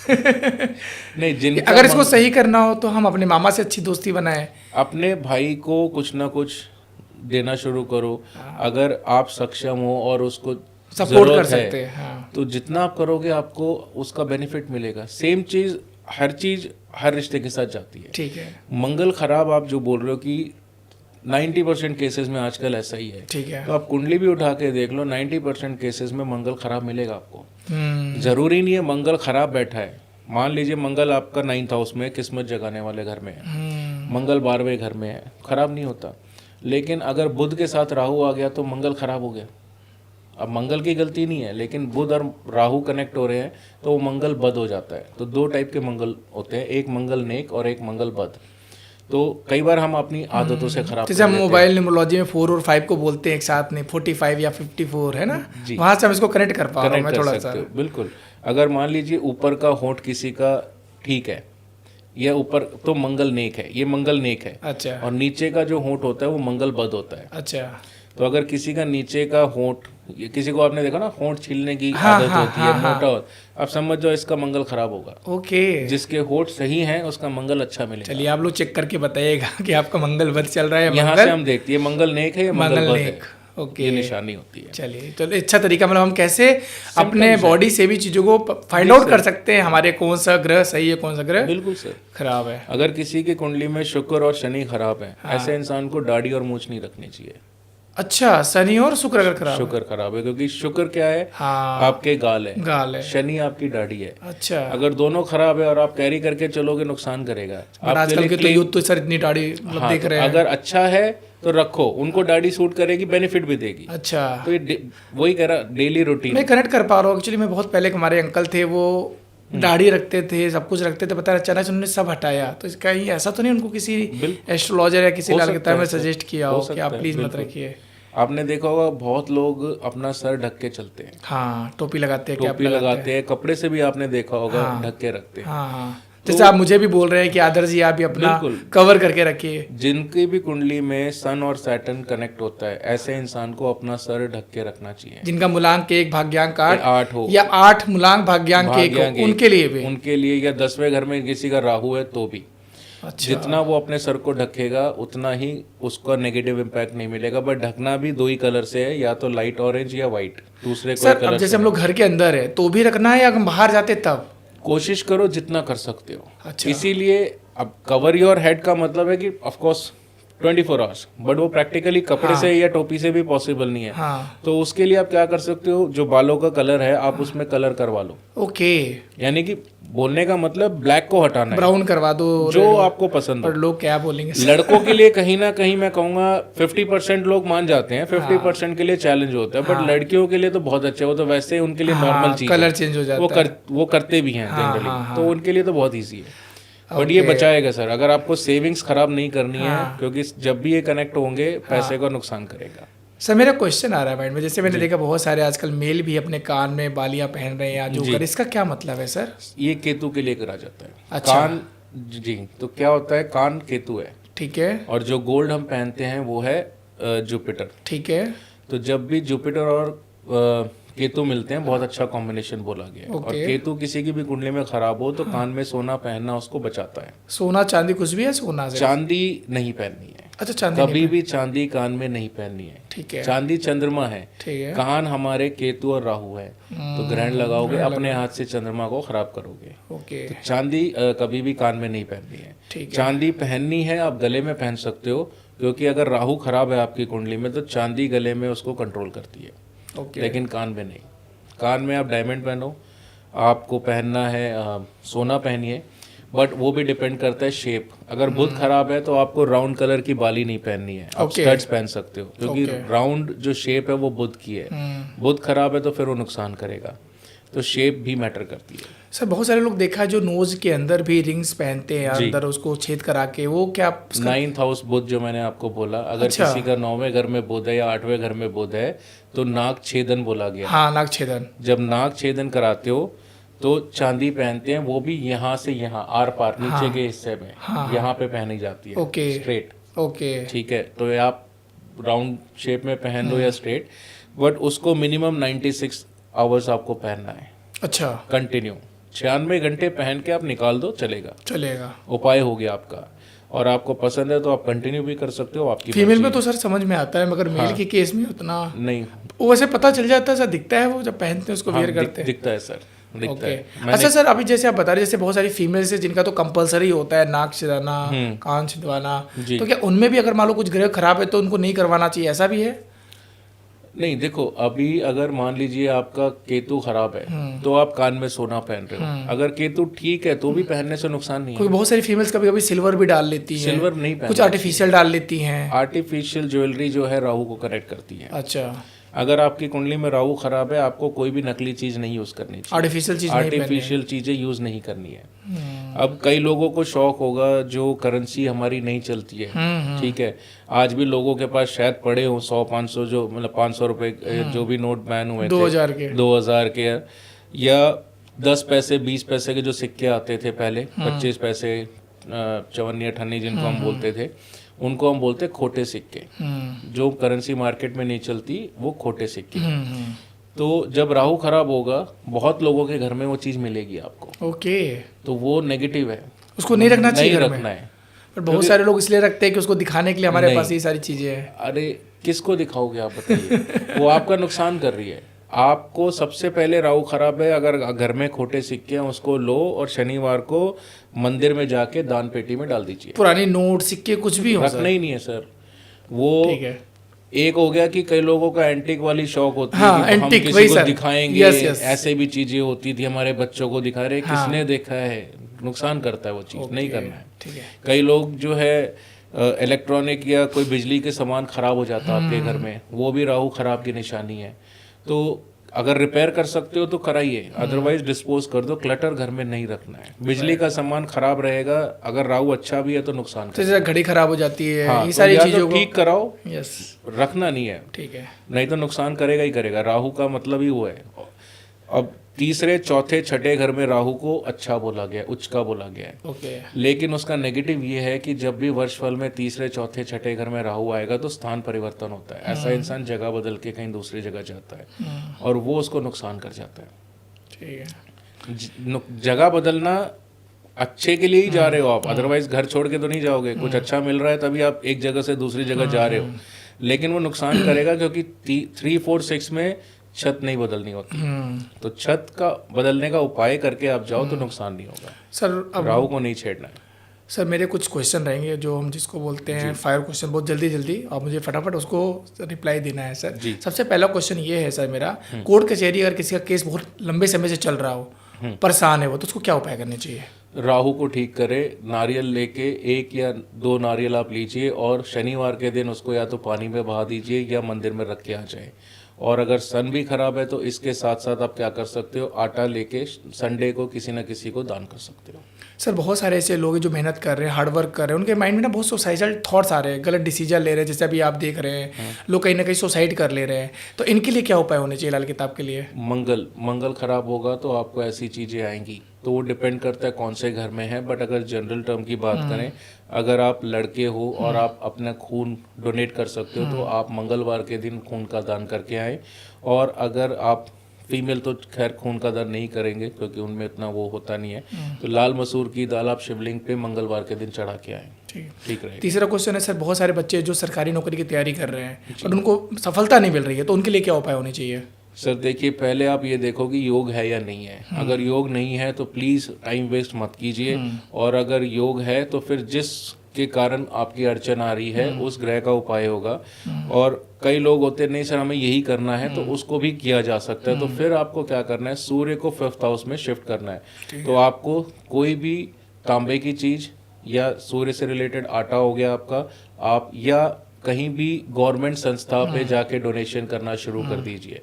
नहीं, जिनका अगर इसको सही करना हो तो हम अपने मामा से अच्छी दोस्ती बनाए, अपने भाई को कुछ ना कुछ देना शुरू करो। अगर आप सक्षम हो और उसको सपोर्ट कर जरूरत है, सकते हैं। हाँ। तो जितना आप करोगे आपको उसका बेनिफिट मिलेगा। सेम चीज हर रिश्ते के साथ जाती है। ठीक है। मंगल खराब आप जो बोल रहे हो कि 90% केसेस में आजकल ऐसा ही है। ठीक है। तो आप कुंडली भी उठा के देख लो, 90% केसेस में मंगल खराब मिलेगा आपको। जरूरी नहीं है मंगल खराब बैठा है। मान लीजिए मंगल आपका 9th हाउस में किस्मत जगाने वाले घर में है, मंगल 12वें घर में है, खराब नहीं होता। लेकिन अगर बुध के साथ राहु आ गया तो मंगल खराब हो गया। अब मंगल की गलती नहीं है, लेकिन बुध और राहु कनेक्ट हो रहे हैं तो वो मंगल बद हो जाता है। तो 2 टाइप के मंगल होते हैं, एक मंगल नेक और एक मंगल बद। तो कई बार हम अपनी आदतों से खराब जैसे हम मोबाइल न्यूमरोलॉजी में 4 और 5 को बोलते हैं एक साथ में, 45 या 54 है ना, वहां से हम इसको कनेक्ट कर पा रहा हूँ मैं थोड़ा सा। बिल्कुल। अगर मान लीजिए ऊपर का होंठ किसी का ठीक है, या ऊपर तो मंगल नेक है, ये मंगल नेक है। अच्छा। और नीचे का जो होंठ होता है वो मंगल बद होता है। अच्छा। तो अगर किसी का नीचे का होंठ, किसी को आपने देखा ना होंठ छीलने की आदत होती है, मोटा होता, आप समझ जाओ इसका मंगल खराब होगा। ओके। जिसके होंठ सही हैं उसका मंगल अच्छा मिलेगा। चलिए आप लोग चेक करके बताइएगा कि आपका मंगल बद चल रहा है। यहाँ से हम देखते हैं मंगल नेक है या मंगल बद है। ओके। ये निशानी होती है। चलिए तो अच्छा तरीका, मतलब हम कैसे अपने बॉडी से भी चीज़ों को फाइंड आउट कर सकते हैं हमारे कौन सा ग्रह सही है कौन सा ग्रह बिल्कुल सर खराब है। अगर किसी की कुंडली में शुक्र और शनि खराब है, ऐसे इंसान को दाढ़ी और मूछ नहीं रखनी चाहिए। अच्छा, शनि और शुक्र अगर खराब है। शुक्र खराब है क्योंकि शुक्र क्या है, हाँ, आपके गाल है, है। शनि आपकी दाढ़ी है। अच्छा। अगर दोनों खराब है और आप कैरी करके चलोगे नुकसान करेगा। आजकल के तो यूथ तो सर इतनी दाढ़ी मतलब देख रहे हैं। अगर अच्छा है तो रखो, उनको दाढ़ी सूट करेगी, बेनिफिट भी देगी। अच्छा। तो ये वही कह रहा डेली रूटीन। मैं कनेक्ट कर पा रहा हूँ एक्चुअली। मैं बहुत पहले हमारे अंकल थे, वो दाढ़ी रखते थे, सब कुछ रखते थे, पता है अचानक उन्होंने सब हटाया। तो इसका ही ऐसा तो नहीं उनको किसी एस्ट्रोलॉजर या किसी लाल किताब में सजेस्ट किया हो कि आप प्लीज मत रखिए? आपने देखा होगा बहुत लोग अपना सर ढक के चलते हैं। हाँ, टोपी लगाते हैं, टोपी लगाते हैं, कपड़े से भी आपने देखा होगा ढक के रखते हैं। हाँ हाँ। जैसे आप मुझे भी बोल रहे हैं कि आदर्श जी आप भी अपना कवर करके रखिए। जिनकी भी कुंडली में सन और सैटर्न कनेक्ट होता है, ऐसे इंसान को अपना सर ढक के रखना चाहिए। जिनका मूलांक 1 भाग्यांक 8 हो या 8 मूलांक भाग्यांक 1 हो, उनके लिए भी, उनके लिए, या 10वें घर में किसी का राहु है तो भी। अच्छा। जितना वो अपने सर को ढकेगा उतना ही उसका नेगेटिव इम्पैक्ट नहीं मिलेगा, बट ढकना भी दो ही कलर से है, या तो लाइट ऑरेंज या वाइट, दूसरे कोई सर अब कलर जैसे से हम लोग घर के अंदर है तो भी रखना है या हम बाहर जाते तब? कोशिश करो जितना कर सकते हो। अच्छा। इसीलिए अब कवर योर हेड का मतलब है कि ऑफ कोर्स 24 आवर्स, बट वो प्रैक्टिकली कपड़े से या टोपी से भी पॉसिबल नहीं है। हाँ। तो उसके लिए आप क्या कर सकते हो, जो बालों का कलर है आप उसमें कलर करवा लो। ओके। यानी कि बोलने का मतलब ब्लैक को हटाना है, ब्राउन करवा दो, जो red। आपको पसंद हो। पर लोग क्या बोलेंगे सर? लड़कों के लिए कहीं ना कहीं मैं कहूँगा 50% लोग मान जाते हैं, 50% के लिए चैलेंज होता है, बट लड़कियों के लिए तो बहुत अच्छा है, वो तो वैसे ही उनके लिए नॉर्मल चीज कलर है, चेंज हो जाता है। वो करते भी हैं हाँ, जनरली, तो उनके लिए तो बहुत ईजी है। बट ये बचाएगा सर, अगर आपको सेविंग्स खराब नहीं करनी है, क्योंकि जब भी ये कनेक्ट होंगे पैसे का नुकसान करेगा। सर मेरा क्वेश्चन आ रहा है माइंड में, जैसे मैंने देखा बहुत सारे आजकल मेल भी अपने कान में बालियां पहन रहे हैं या जो कर, इसका क्या मतलब है सर? ये केतु के लिए करा जाता है। अच्छा। कान, जी, तो क्या होता है, कान केतु है, ठीक है। और जो गोल्ड हम पहनते हैं वो है जुपिटर। ठीक है। तो जब भी जुपिटर और केतु मिलते हैं, बहुत अच्छा कॉम्बिनेशन बोला गया है। और केतु किसी की भी कुंडली में खराब हो तो कान में सोना पहनना उसको बचाता है। सोना चांदी कुछ भी है? सोना से? चांदी नहीं पहननी है। अच्छा, चांदी कभी भी चांदी कान में नहीं पहननी है। ठीक है। चांदी चंद्रमा है, ठीक है। कान हमारे केतु और राहु है, तो ग्रहण लगाओगे अपने हाथ से चंद्रमा को खराब करोगे। ओके। तो चांदी कभी भी कान में नहीं पहननी है। ठीक है। चांदी पहननी है आप गले में पहन सकते हो, क्योंकि अगर राहु खराब है आपकी कुंडली में तो चांदी गले में उसको कंट्रोल करती है। ओके। लेकिन कान में नहीं। कान में आप डायमंड पहनो, आपको पहनना है सोना पहनिए, बट वो भी डिपेंड करता है शेप। अगर बुध खराब है तो आपको राउंड कलर की बाली नहीं पहननी है, आप स्टड्स पहन सकते हो, क्योंकि राउंड जो शेप है वो बुध की है। बुध खराब है तो फिर वो नुकसान करेगा, तो शेप भी मैटर करती है। सर बहुत सारे लोग देखा है जो नोज के अंदर भी रिंग्स पहनते हैं, अंदर उसको छेद करा के, वो क्या? 9th हाउस बुध जो मैंने आपको बोला, अगर किसी का 9वें घर में बुध है या 8वें घर में बुध है तो नाक छेदन बोला गया। हाँ, नाक छेदन। जब नाक छेदन कराते हो तो चांदी पहनते हैं, वो भी यहाँ से यहाँ आर पार नीचे के हिस्से में, यहाँ पे पहनी जाती है। ओके। स्ट्रेट। ओके। ठीक है, तो ये आप राउंड शेप में पहन लो या स्ट्रेट, बट उसको मिनिमम 96 आवर्स आपको पहनना है। अच्छा। कंटिन्यू 96 घंटे पहन के आप निकाल दो, चलेगा। उपाय हो गया आपका। और आपको पसंद है तो आप कंटिन्यू भी कर सकते हो, आपकी फीमेल में तो सर समझ में आता है, मगर मेल के केस में उतना नहीं। वो वैसे पता चल जाता है, सर दिखता है वो जब पहनते हैं उसको, वेयर करते हैं। दिखता है सर, दिखता है। अच्छा सर, अभी जैसे आप बता रहे, जैसे बहुत सारी फीमेल्स है जिनका तो कंपलसरी होता है नाक छिदवाना, कान छिदवाना, तो क्या उनमें भी अगर मान लो कुछ ग्रह खराब है तो उनको नहीं करवाना चाहिए, ऐसा भी है? नहीं, देखो अभी अगर मान लीजिए आपका केतु खराब है तो आप कान में सोना पहन रहे हो, अगर केतु ठीक है तो भी पहनने से नुकसान नहीं है। कोई बहुत सारी फीमेल्स कभी कभी सिल्वर भी डाल लेती हैं, सिल्वर नहीं पहनना, कुछ आर्टिफिशियल डाल लेती हैं। आर्टिफिशियल ज्वेलरी जो है राहु को कनेक्ट करती है। अच्छा। अगर आपकी कुंडली में राहु खराब है, आपको कोई भी नकली चीज नहीं यूज करनी चाहिए, आर्टिफिशियल चीजें यूज नहीं करनी है। अब कई लोगों को शौक होगा, जो करेंसी हमारी नहीं चलती है, ठीक है, आज भी लोगों के पास शायद पड़े हो 100-500, जो मतलब 500 रुपए जो भी नोट बैन हुए थे 2000 के, या 10 पैसे 20 पैसे के जो सिक्के आते थे पहले, 25 पैसे, चवन्नी अठन्नी जिनको हम बोलते थे, उनको हम बोलते खोटे सिक्के। जो करेंसी मार्केट में नहीं चलती वो खोटे सिक्के। तो जब राहु खराब होगा, बहुत लोगों के घर में वो चीज मिलेगी आपको। ओके। तो वो नेगेटिव है, उसको नहीं रखना चाहिए, नहीं घर में रखना है। पर बहुत सारे लोग इसलिए रखते हैं कि उसको दिखाने के लिए हमारे पास ये सारी चीजें हैं। अरे किसको दिखाओगे आप, बताइए। वो आपका नुकसान कर रही है। आपको सबसे पहले राहु खराब है, अगर घर में खोटे सिक्के हैं उसको लो और शनिवार को मंदिर में जाके दान पेटी में डाल दीजिए। पुरानी नोट सिक्के कुछ भी हो, रखना ही नहीं है सर। वो ठीक है। एक हो गया कि कई लोगों का एंटिक वाली शौक होती हाँ, है कि हम किसी को दिखाएंगे। ऐसे भी चीजें होती थी, हमारे बच्चों को दिखा रहे, किसने देखा है, नुकसान करता है वो चीज, नहीं करना है। ठीक है। कई लोग जो है इलेक्ट्रॉनिक या कोई बिजली के सामान खराब हो जाता है आपके घर में, वो भी राहु खराब की निशानी है। तो अगर रिपेयर कर सकते हो तो कराइए, अदरवाइज डिस्पोज कर दो। क्लटर घर में नहीं रखना है। बिजली का सामान खराब रहेगा, अगर राहु अच्छा भी है तो नुकसान तो जैसे घड़ी खराब हो जाती है, हाँ, ये सारी चीजों को ठीक कराओ, यस, रखना नहीं है। ठीक है। नहीं तो नुकसान करेगा ही करेगा। राहु का मतलब ही वो है। अब तीसरे चौथे छठे घर में राहु को अच्छा बोला गया, उच्च का बोला गया है। ओके। लेकिन उसका नेगेटिव ये है कि जब भी वर्षफल में तीसरे चौथे छठे घर में राहु आएगा तो स्थान परिवर्तन होता है। ऐसा इंसान जगह बदल के कहीं दूसरी जगह जाता है और वो उसको नुकसान कर जाता है। ठीक है। जगह बदलना अच्छे के लिए ही जा रहे हो आप, अदरवाइज घर छोड़ के तो नहीं जाओगे। कुछ अच्छा मिल रहा है तभी आप एक जगह से दूसरी जगह जा रहे हो, लेकिन वो नुकसान करेगा क्योंकि 3, 4, 6 में छत नहीं बदलनी होती। तो छत का बदलने का उपाय करके आप जाओ तो नुकसान नहीं होगा। सर अब राहु को नहीं छेड़ना है। सर मेरे कुछ क्वेश्चन रहेंगे जो हम जिसको बोलते हैं फायर क्वेश्चन, बहुत जल्दी जल्दी, और मुझे फटाफट उसको रिप्लाई देना है सर। सबसे पहला क्वेश्चन ये है सर मेरा, कोर्ट कचहरी अगर किसी का केस बहुत लंबे समय से चल रहा हो, परेशान है वो, तो उसको क्या उपाय करने चाहिए? राहु को ठीक करे, नारियल लेके 1 या 2 नारियल आप लीजिए और शनिवार के दिन उसको या तो पानी में बहा दीजिए या मंदिर में रख के आ जाए। और अगर सन भी खराब है तो इसके साथ साथ आप क्या कर सकते हो, आटा लेके संडे को किसी न किसी को दान कर सकते हो। सर बहुत सारे ऐसे लोग हैं जो मेहनत कर रहे हैं, हार्ड वर्क कर रहे हैं, उनके माइंड में ना बहुत सुसाइडल थॉट्स आ रहे हैं, गलत डिसीजन ले रहे हैं, जैसे अभी आप देख रहे हैं लोग कहीं ना कहीं सुसाइड कर ले रहे हैं, तो इनके लिए क्या उपाय होने चाहिए लाल किताब के लिए? मंगल खराब होगा तो आपको ऐसी चीज़ें आएंगी, तो वो डिपेंड करता है कौन से घर में है। बट अगर जनरल टर्म की बात करें, अगर आप लड़के हो और आप अपना खून डोनेट कर सकते हो तो आप मंगलवार के दिन खून का दान करके आएँ। और अगर आप फीमेल तो खैर खून का दान नहीं करेंगे क्योंकि उनमें इतना वो होता नहीं है, तो लाल मसूर की दाल आप शिवलिंग पे मंगलवार के दिन चढ़ा के आएँ, ठीक रहेगा। तीसरा क्वेश्चन है सर, बहुत सारे बच्चे जो सरकारी नौकरी की तैयारी कर रहे हैं और उनको सफलता नहीं मिल रही है, तो उनके लिए क्या उपाय होने चाहिए? सर देखिए, पहले आप ये देखो कि योग है या नहीं है। अगर योग नहीं है तो प्लीज़ टाइम वेस्ट मत कीजिए, और अगर योग है तो फिर जिस के कारण आपकी अड़चन आ रही है उस ग्रह का उपाय होगा। और कई लोग होते नहीं सर हमें यही करना है, तो उसको भी किया जा सकता है। तो फिर आपको क्या करना है, सूर्य को 5th हाउस में शिफ्ट करना है। तो आपको कोई भी तांबे की चीज़ या सूर्य से रिलेटेड आटा हो गया आपका, आप या कहीं भी गवर्नमेंट संस्था पे जाके डोनेशन करना शुरू कर दीजिए,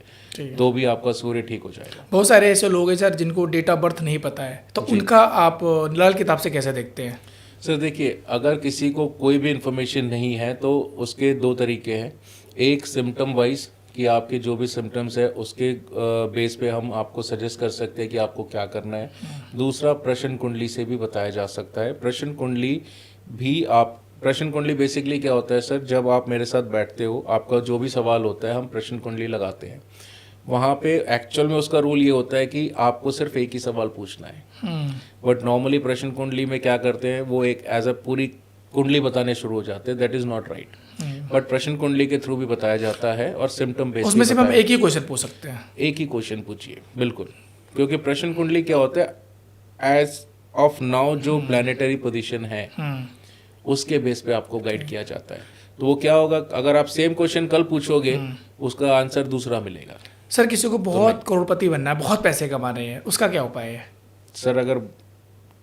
तो भी आपका सूर्य ठीक हो जाएगा। बहुत सारे ऐसे लोग हैं सर जिनको डेट ऑफ बर्थ नहीं पता है, तो उनका आप लाल किताब से कैसे देखते हैं? सर देखिए, अगर किसी को कोई भी इन्फॉर्मेशन नहीं है तो उसके 2 तरीके हैं। एक सिम्टम वाइज कि आपके जो भी सिम्टम्स है उसके बेस पे हम आपको सजेस्ट कर सकते हैं कि आपको क्या करना है। दूसरा, प्रश्न कुंडली से भी बताया जा सकता है। प्रश्न कुंडली बेसिकली क्या होता है सर, जब आप मेरे साथ बैठते हो, आपका जो भी सवाल होता है हम प्रश्न कुंडली लगाते हैं। वहाँ पे एक्चुअल में उसका रूल ये होता है कि आपको सिर्फ एक ही सवाल पूछना है। बट नॉर्मली प्रश्न कुंडली में क्या करते हैं, वो एक एज अ पूरी कुंडली बताने शुरू हो जाते हैं। That is not right. But प्रश्न कुंडली के थ्रू भी बताया जाता है और सिम्टम बेस्ड उसमें से हम एक ही क्वेश्चन पूछ सकते हैं। एक ही क्वेश्चन पूछिए, बिल्कुल। क्योंकि प्रश्न कुंडली क्या होता है, एज ऑफ नाउ जो प्लानिटरी पोजिशन है उसके बेस पे आपको गाइड किया जाता है। तो वो क्या होगा, अगर आप सेम क्वेश्चन कल पूछोगे उसका आंसर दूसरा मिलेगा। सर किसी को बहुत करोड़पति बनना है, बहुत पैसे कमाने हैं, उसका क्या उपाय है? सर अगर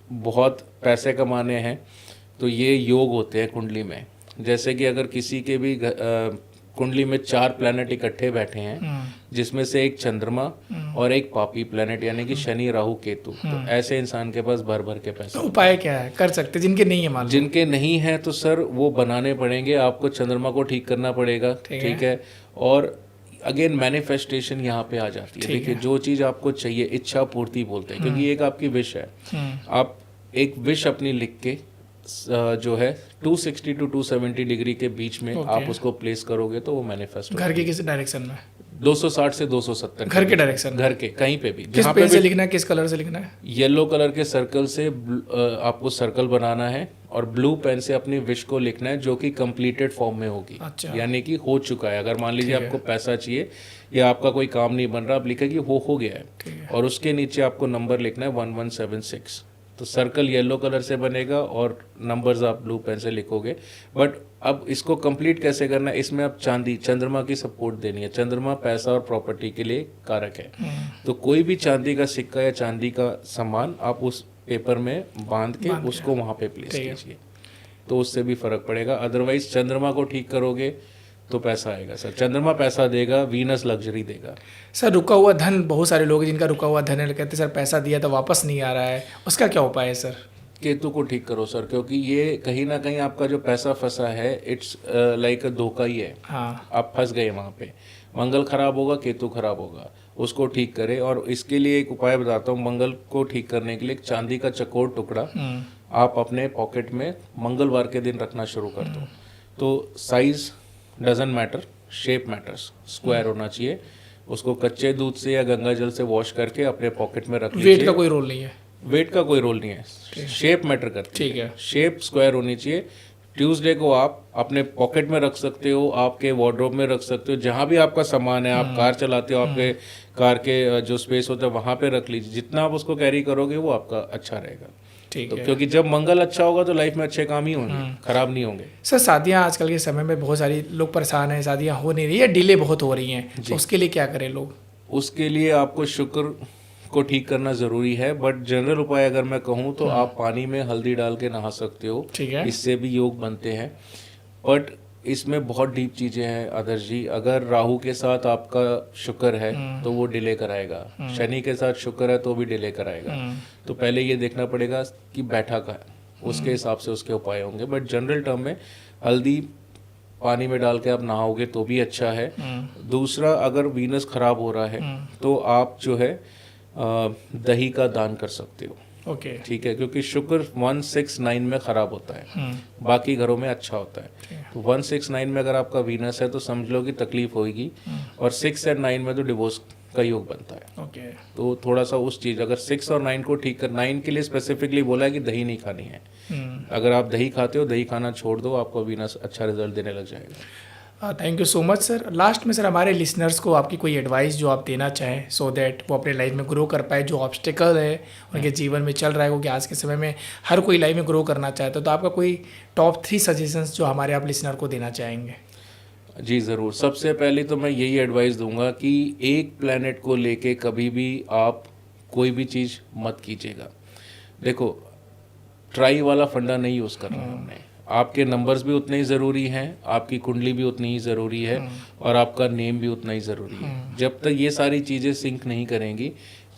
बहुत पैसे कमाने हैं तो ये योग होते हैं कुंडली में। जैसे कि अगर किसी के भी कुंडली में 4 प्लैनेट इकट्ठे बैठे हैं, जिसमें से एक चंद्रमा और एक पापी प्लैनेट यानी कि शनि, राहु, केतु, तो ऐसे इंसान के पास भर भर के पैसे। तो उपाय क्या है, कर सकते जिनके नहीं है? मान लो जिनके नहीं है तो सर वो बनाने पड़ेंगे। आपको चंद्रमा को ठीक करना पड़ेगा, ठीक है। और अगेन मैनिफेस्टेशन यहाँ पे आ जाती है। देखिए, जो चीज़ आपको चाहिए, इच्छा पूर्ति बोलते हैं, क्योंकि एक आपकी विश है। आप एक विश अपनी लिख के जो है 260 to 270 डिग्री के बीच में आप उसको प्लेस करोगे तो वो मैनिफेस्ट। घर के किस डायरेक्शन में? 260 से 270 घर के डायरेक्शन, घर के कहीं पे भी। किस पेन से लिखना है, किस कलर से लिखना है? येलो कलर के सर्कल से आपको सर्कल बनाना है और ब्लू पेन से अपनी विश को लिखना है जो कि कंप्लीटेड फॉर्म में होगी। अच्छा। यानी कि हो चुका है। अगर मान लीजिए आपको पैसा चाहिए या आपका कोई काम नहीं बन रहा, आप लिखें कि हो गया है, और उसके नीचे आपको नंबर लिखना है 1176। तो सर्कल येलो कलर से बनेगा और नंबर्स आप ब्लू पेन से लिखोगे। बट अब इसको कंप्लीट कैसे करना है, इसमें आप चंद्रमा की सपोर्ट देनी है। चंद्रमा पैसा और प्रॉपर्टी के लिए कारक है। तो कोई भी चांदी का सिक्का या चांदी का सामान आप उस पेपर में बांध के उसको वहाँ पे प्लेस कीजिए, तो उससे भी फर्क पड़ेगा। अदरवाइज चंद्रमा को ठीक करोगे तो पैसा आएगा सर। चंद्रमा पैसा देगा, वीनस लग्जरी देगा। सर रुका हुआ धन, बहुत सारे लोग जिनका रुका हुआ धन है, कहते सर पैसा दिया तो वापस नहीं आ रहा है, उसका क्या उपाय है सर? केतु को ठीक करो सर, क्योंकि ये कहीं ना कहीं आपका जो पैसा फंसा है, इट्स लाइक धोखा ही है। हाँ, आप फंस गए वहाँ पे। मंगल खराब होगा, केतु खराब होगा, उसको ठीक करे। और इसके लिए एक उपाय बताता हूँ। मंगल को ठीक करने के लिए एक चांदी का चकोर टुकड़ा आप अपने पॉकेट में मंगलवार के दिन रखना शुरू कर दो। तो size doesn't matter, shape matters. Square होना चाहिए। उसको कच्चे दूध से या गंगा जल से वॉश करके अपने पॉकेट में रख लीजिए। वेट का कोई रोल नहीं है? वेट का कोई रोल नहीं है, शेप मैटर करती ठीक है। शेप स्क्वायर होनी चाहिए। ट्यूसडे को आप अपने पॉकेट में रख सकते हो, आपके वार्डरोब में रख सकते हो, जहाँ भी आपका सामान है, आप कार चलाते हो, आपके कार के जो स्पेस होता है वहाँ पे रख लीजिए। जितना आप उसको कैरी करोगे वो आपका अच्छा रहेगा। ठीक तो है। क्योंकि जब मंगल अच्छा होगा तो लाइफ में अच्छे काम ही होंगे, खराब नहीं होंगे। सर शादियाँ आजकल के समय में बहुत सारी लोग परेशान हैं, शादियाँ हो नहीं रही है, डिले बहुत हो रही हैं, तो उसके लिए क्या करें लोग? उसके लिए आपको शुक्र को ठीक करना ज़रूरी है, बट जनरल उपाय अगर मैं कहूँ तो आप पानी में हल्दी डाल के नहा सकते हो, ठीक है। इससे भी योग बनते हैं। बट इसमें बहुत डीप चीज़ें हैं आदर्श जी। अगर राहु के साथ आपका शुक्र है तो वो डिले कराएगा, शनि के साथ शुक्र है तो भी डिले कराएगा। तो पहले ये देखना पड़ेगा कि बैठा का है, उसके हिसाब से उसके उपाय होंगे। बट जनरल टर्म में हल्दी पानी में डाल के आप नहाओगे तो भी अच्छा है। दूसरा, अगर वीनस खराब हो रहा है तो आप जो है दही का दान कर सकते हो। ओके। ठीक है, क्योंकि शुक्र 169 में खराब होता है, बाकी घरों में अच्छा होता है। तो 169 में अगर आपका वीनस है तो समझ लो कि तकलीफ होगी, और 6 और 9 में तो डिवोर्स का योग बनता है। ओके। तो थोड़ा सा उस चीज़, अगर 6 और 9 को ठीक कर, 9 के लिए स्पेसिफिकली बोला है कि दही नहीं खानी है। अगर आप दही खाते हो, दही खाना छोड़ दो, आपको वीनस अच्छा रिजल्ट देने लग जाएगा। Thank you so much sir. Last में सर हमारे लिसनर्स को आपकी कोई एडवाइस जो आप देना चाहें, सो दैट वो अपने लाइफ में ग्रो कर पाए, जो ऑब्स्टिकल है उनके जीवन में चल रहा है, क्योंकि आज के समय में हर कोई लाइफ में ग्रो करना चाहता है, तो आपका कोई टॉप 3 सजेशंस जो हमारे आप लिसनर को देना चाहेंगे? जी ज़रूर। सबसे पहले तो मैं यही एडवाइस दूंगा कि एक प्लेनेट को लेके कभी भी आप कोई भी चीज़ मत कीजिएगा। देखो, ट्राई वाला फंडा नहीं यूज़ करना है हमने। आपके नंबर्स भी उतने ही ज़रूरी हैं, आपकी कुंडली भी उतनी ही ज़रूरी है, और आपका नेम भी उतना ही ज़रूरी है। जब तक ये सारी चीज़ें सिंक नहीं करेंगी,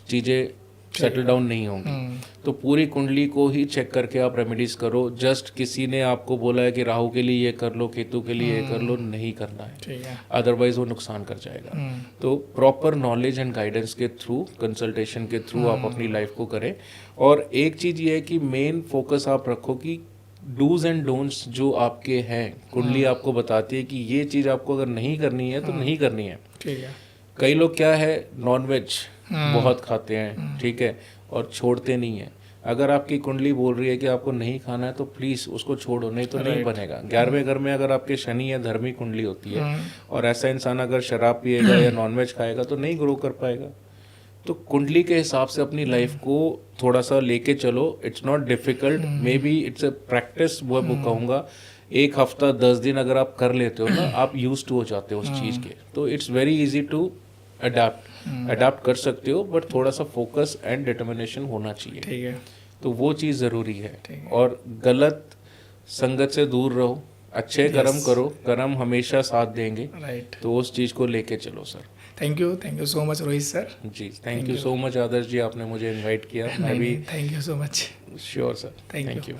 चीज़ें सेटल डाउन नहीं होंगी। तो पूरी कुंडली को ही चेक करके आप रेमेडीज करो। जस्ट किसी ने आपको बोला है कि राहु के लिए ये कर लो, केतु के लिए ये कर लो, नहीं करना है, ठीक है। अदरवाइज वो नुकसान कर जाएगा। तो प्रॉपर नॉलेज एंड गाइडेंस के थ्रू, कंसल्टेशन के थ्रू आप अपनी लाइफ को करें। और एक चीज़ ये है कि मेन फोकस आप रखो कि डूज एंड डोंट्स जो आपके हैं, कुंडली आपको बताती है कि ये चीज़ आपको अगर नहीं करनी है तो नहीं करनी है। ठीक है। कई लोग क्या है, नॉनवेज बहुत खाते हैं, ठीक है, और छोड़ते नहीं है। अगर आपकी कुंडली बोल रही है कि आपको नहीं खाना है तो प्लीज़ उसको छोड़ो, नहीं तो नहीं बनेगा। 11वें घर में अगर आपके शनि या धर्मी कुंडली होती है, और ऐसा इंसान अगर शराब पिएगा या नॉनवेज खाएगा तो नहीं ग्रो कर पाएगा। तो कुंडली के हिसाब से अपनी लाइफ को थोड़ा सा लेके चलो। It's not difficult, may be it's a practice, वो कहूँगा। 1 हफ्ता 10 दिन अगर आप कर लेते हो ना, आप यूज टू हो जाते हो उस चीज़ के। तो it's very easy to adapt कर सकते हो, बट थोड़ा सा फोकस एंड डिटर्मिनेशन होना चाहिए। ठीक है। तो वो चीज़ ज़रूरी है। और गलत संगत से दूर रहो, अच्छे कर्म करो, कर्म हमेशा साथ देंगे। राइट। तो उस चीज़ को लेके चलो sir. Thank you so much Rohit sir. जी, thank you so much Adarsh ji, आपने मुझे इनवाइट किया। मैं भी thank you so much. Sure sir, thank thank you.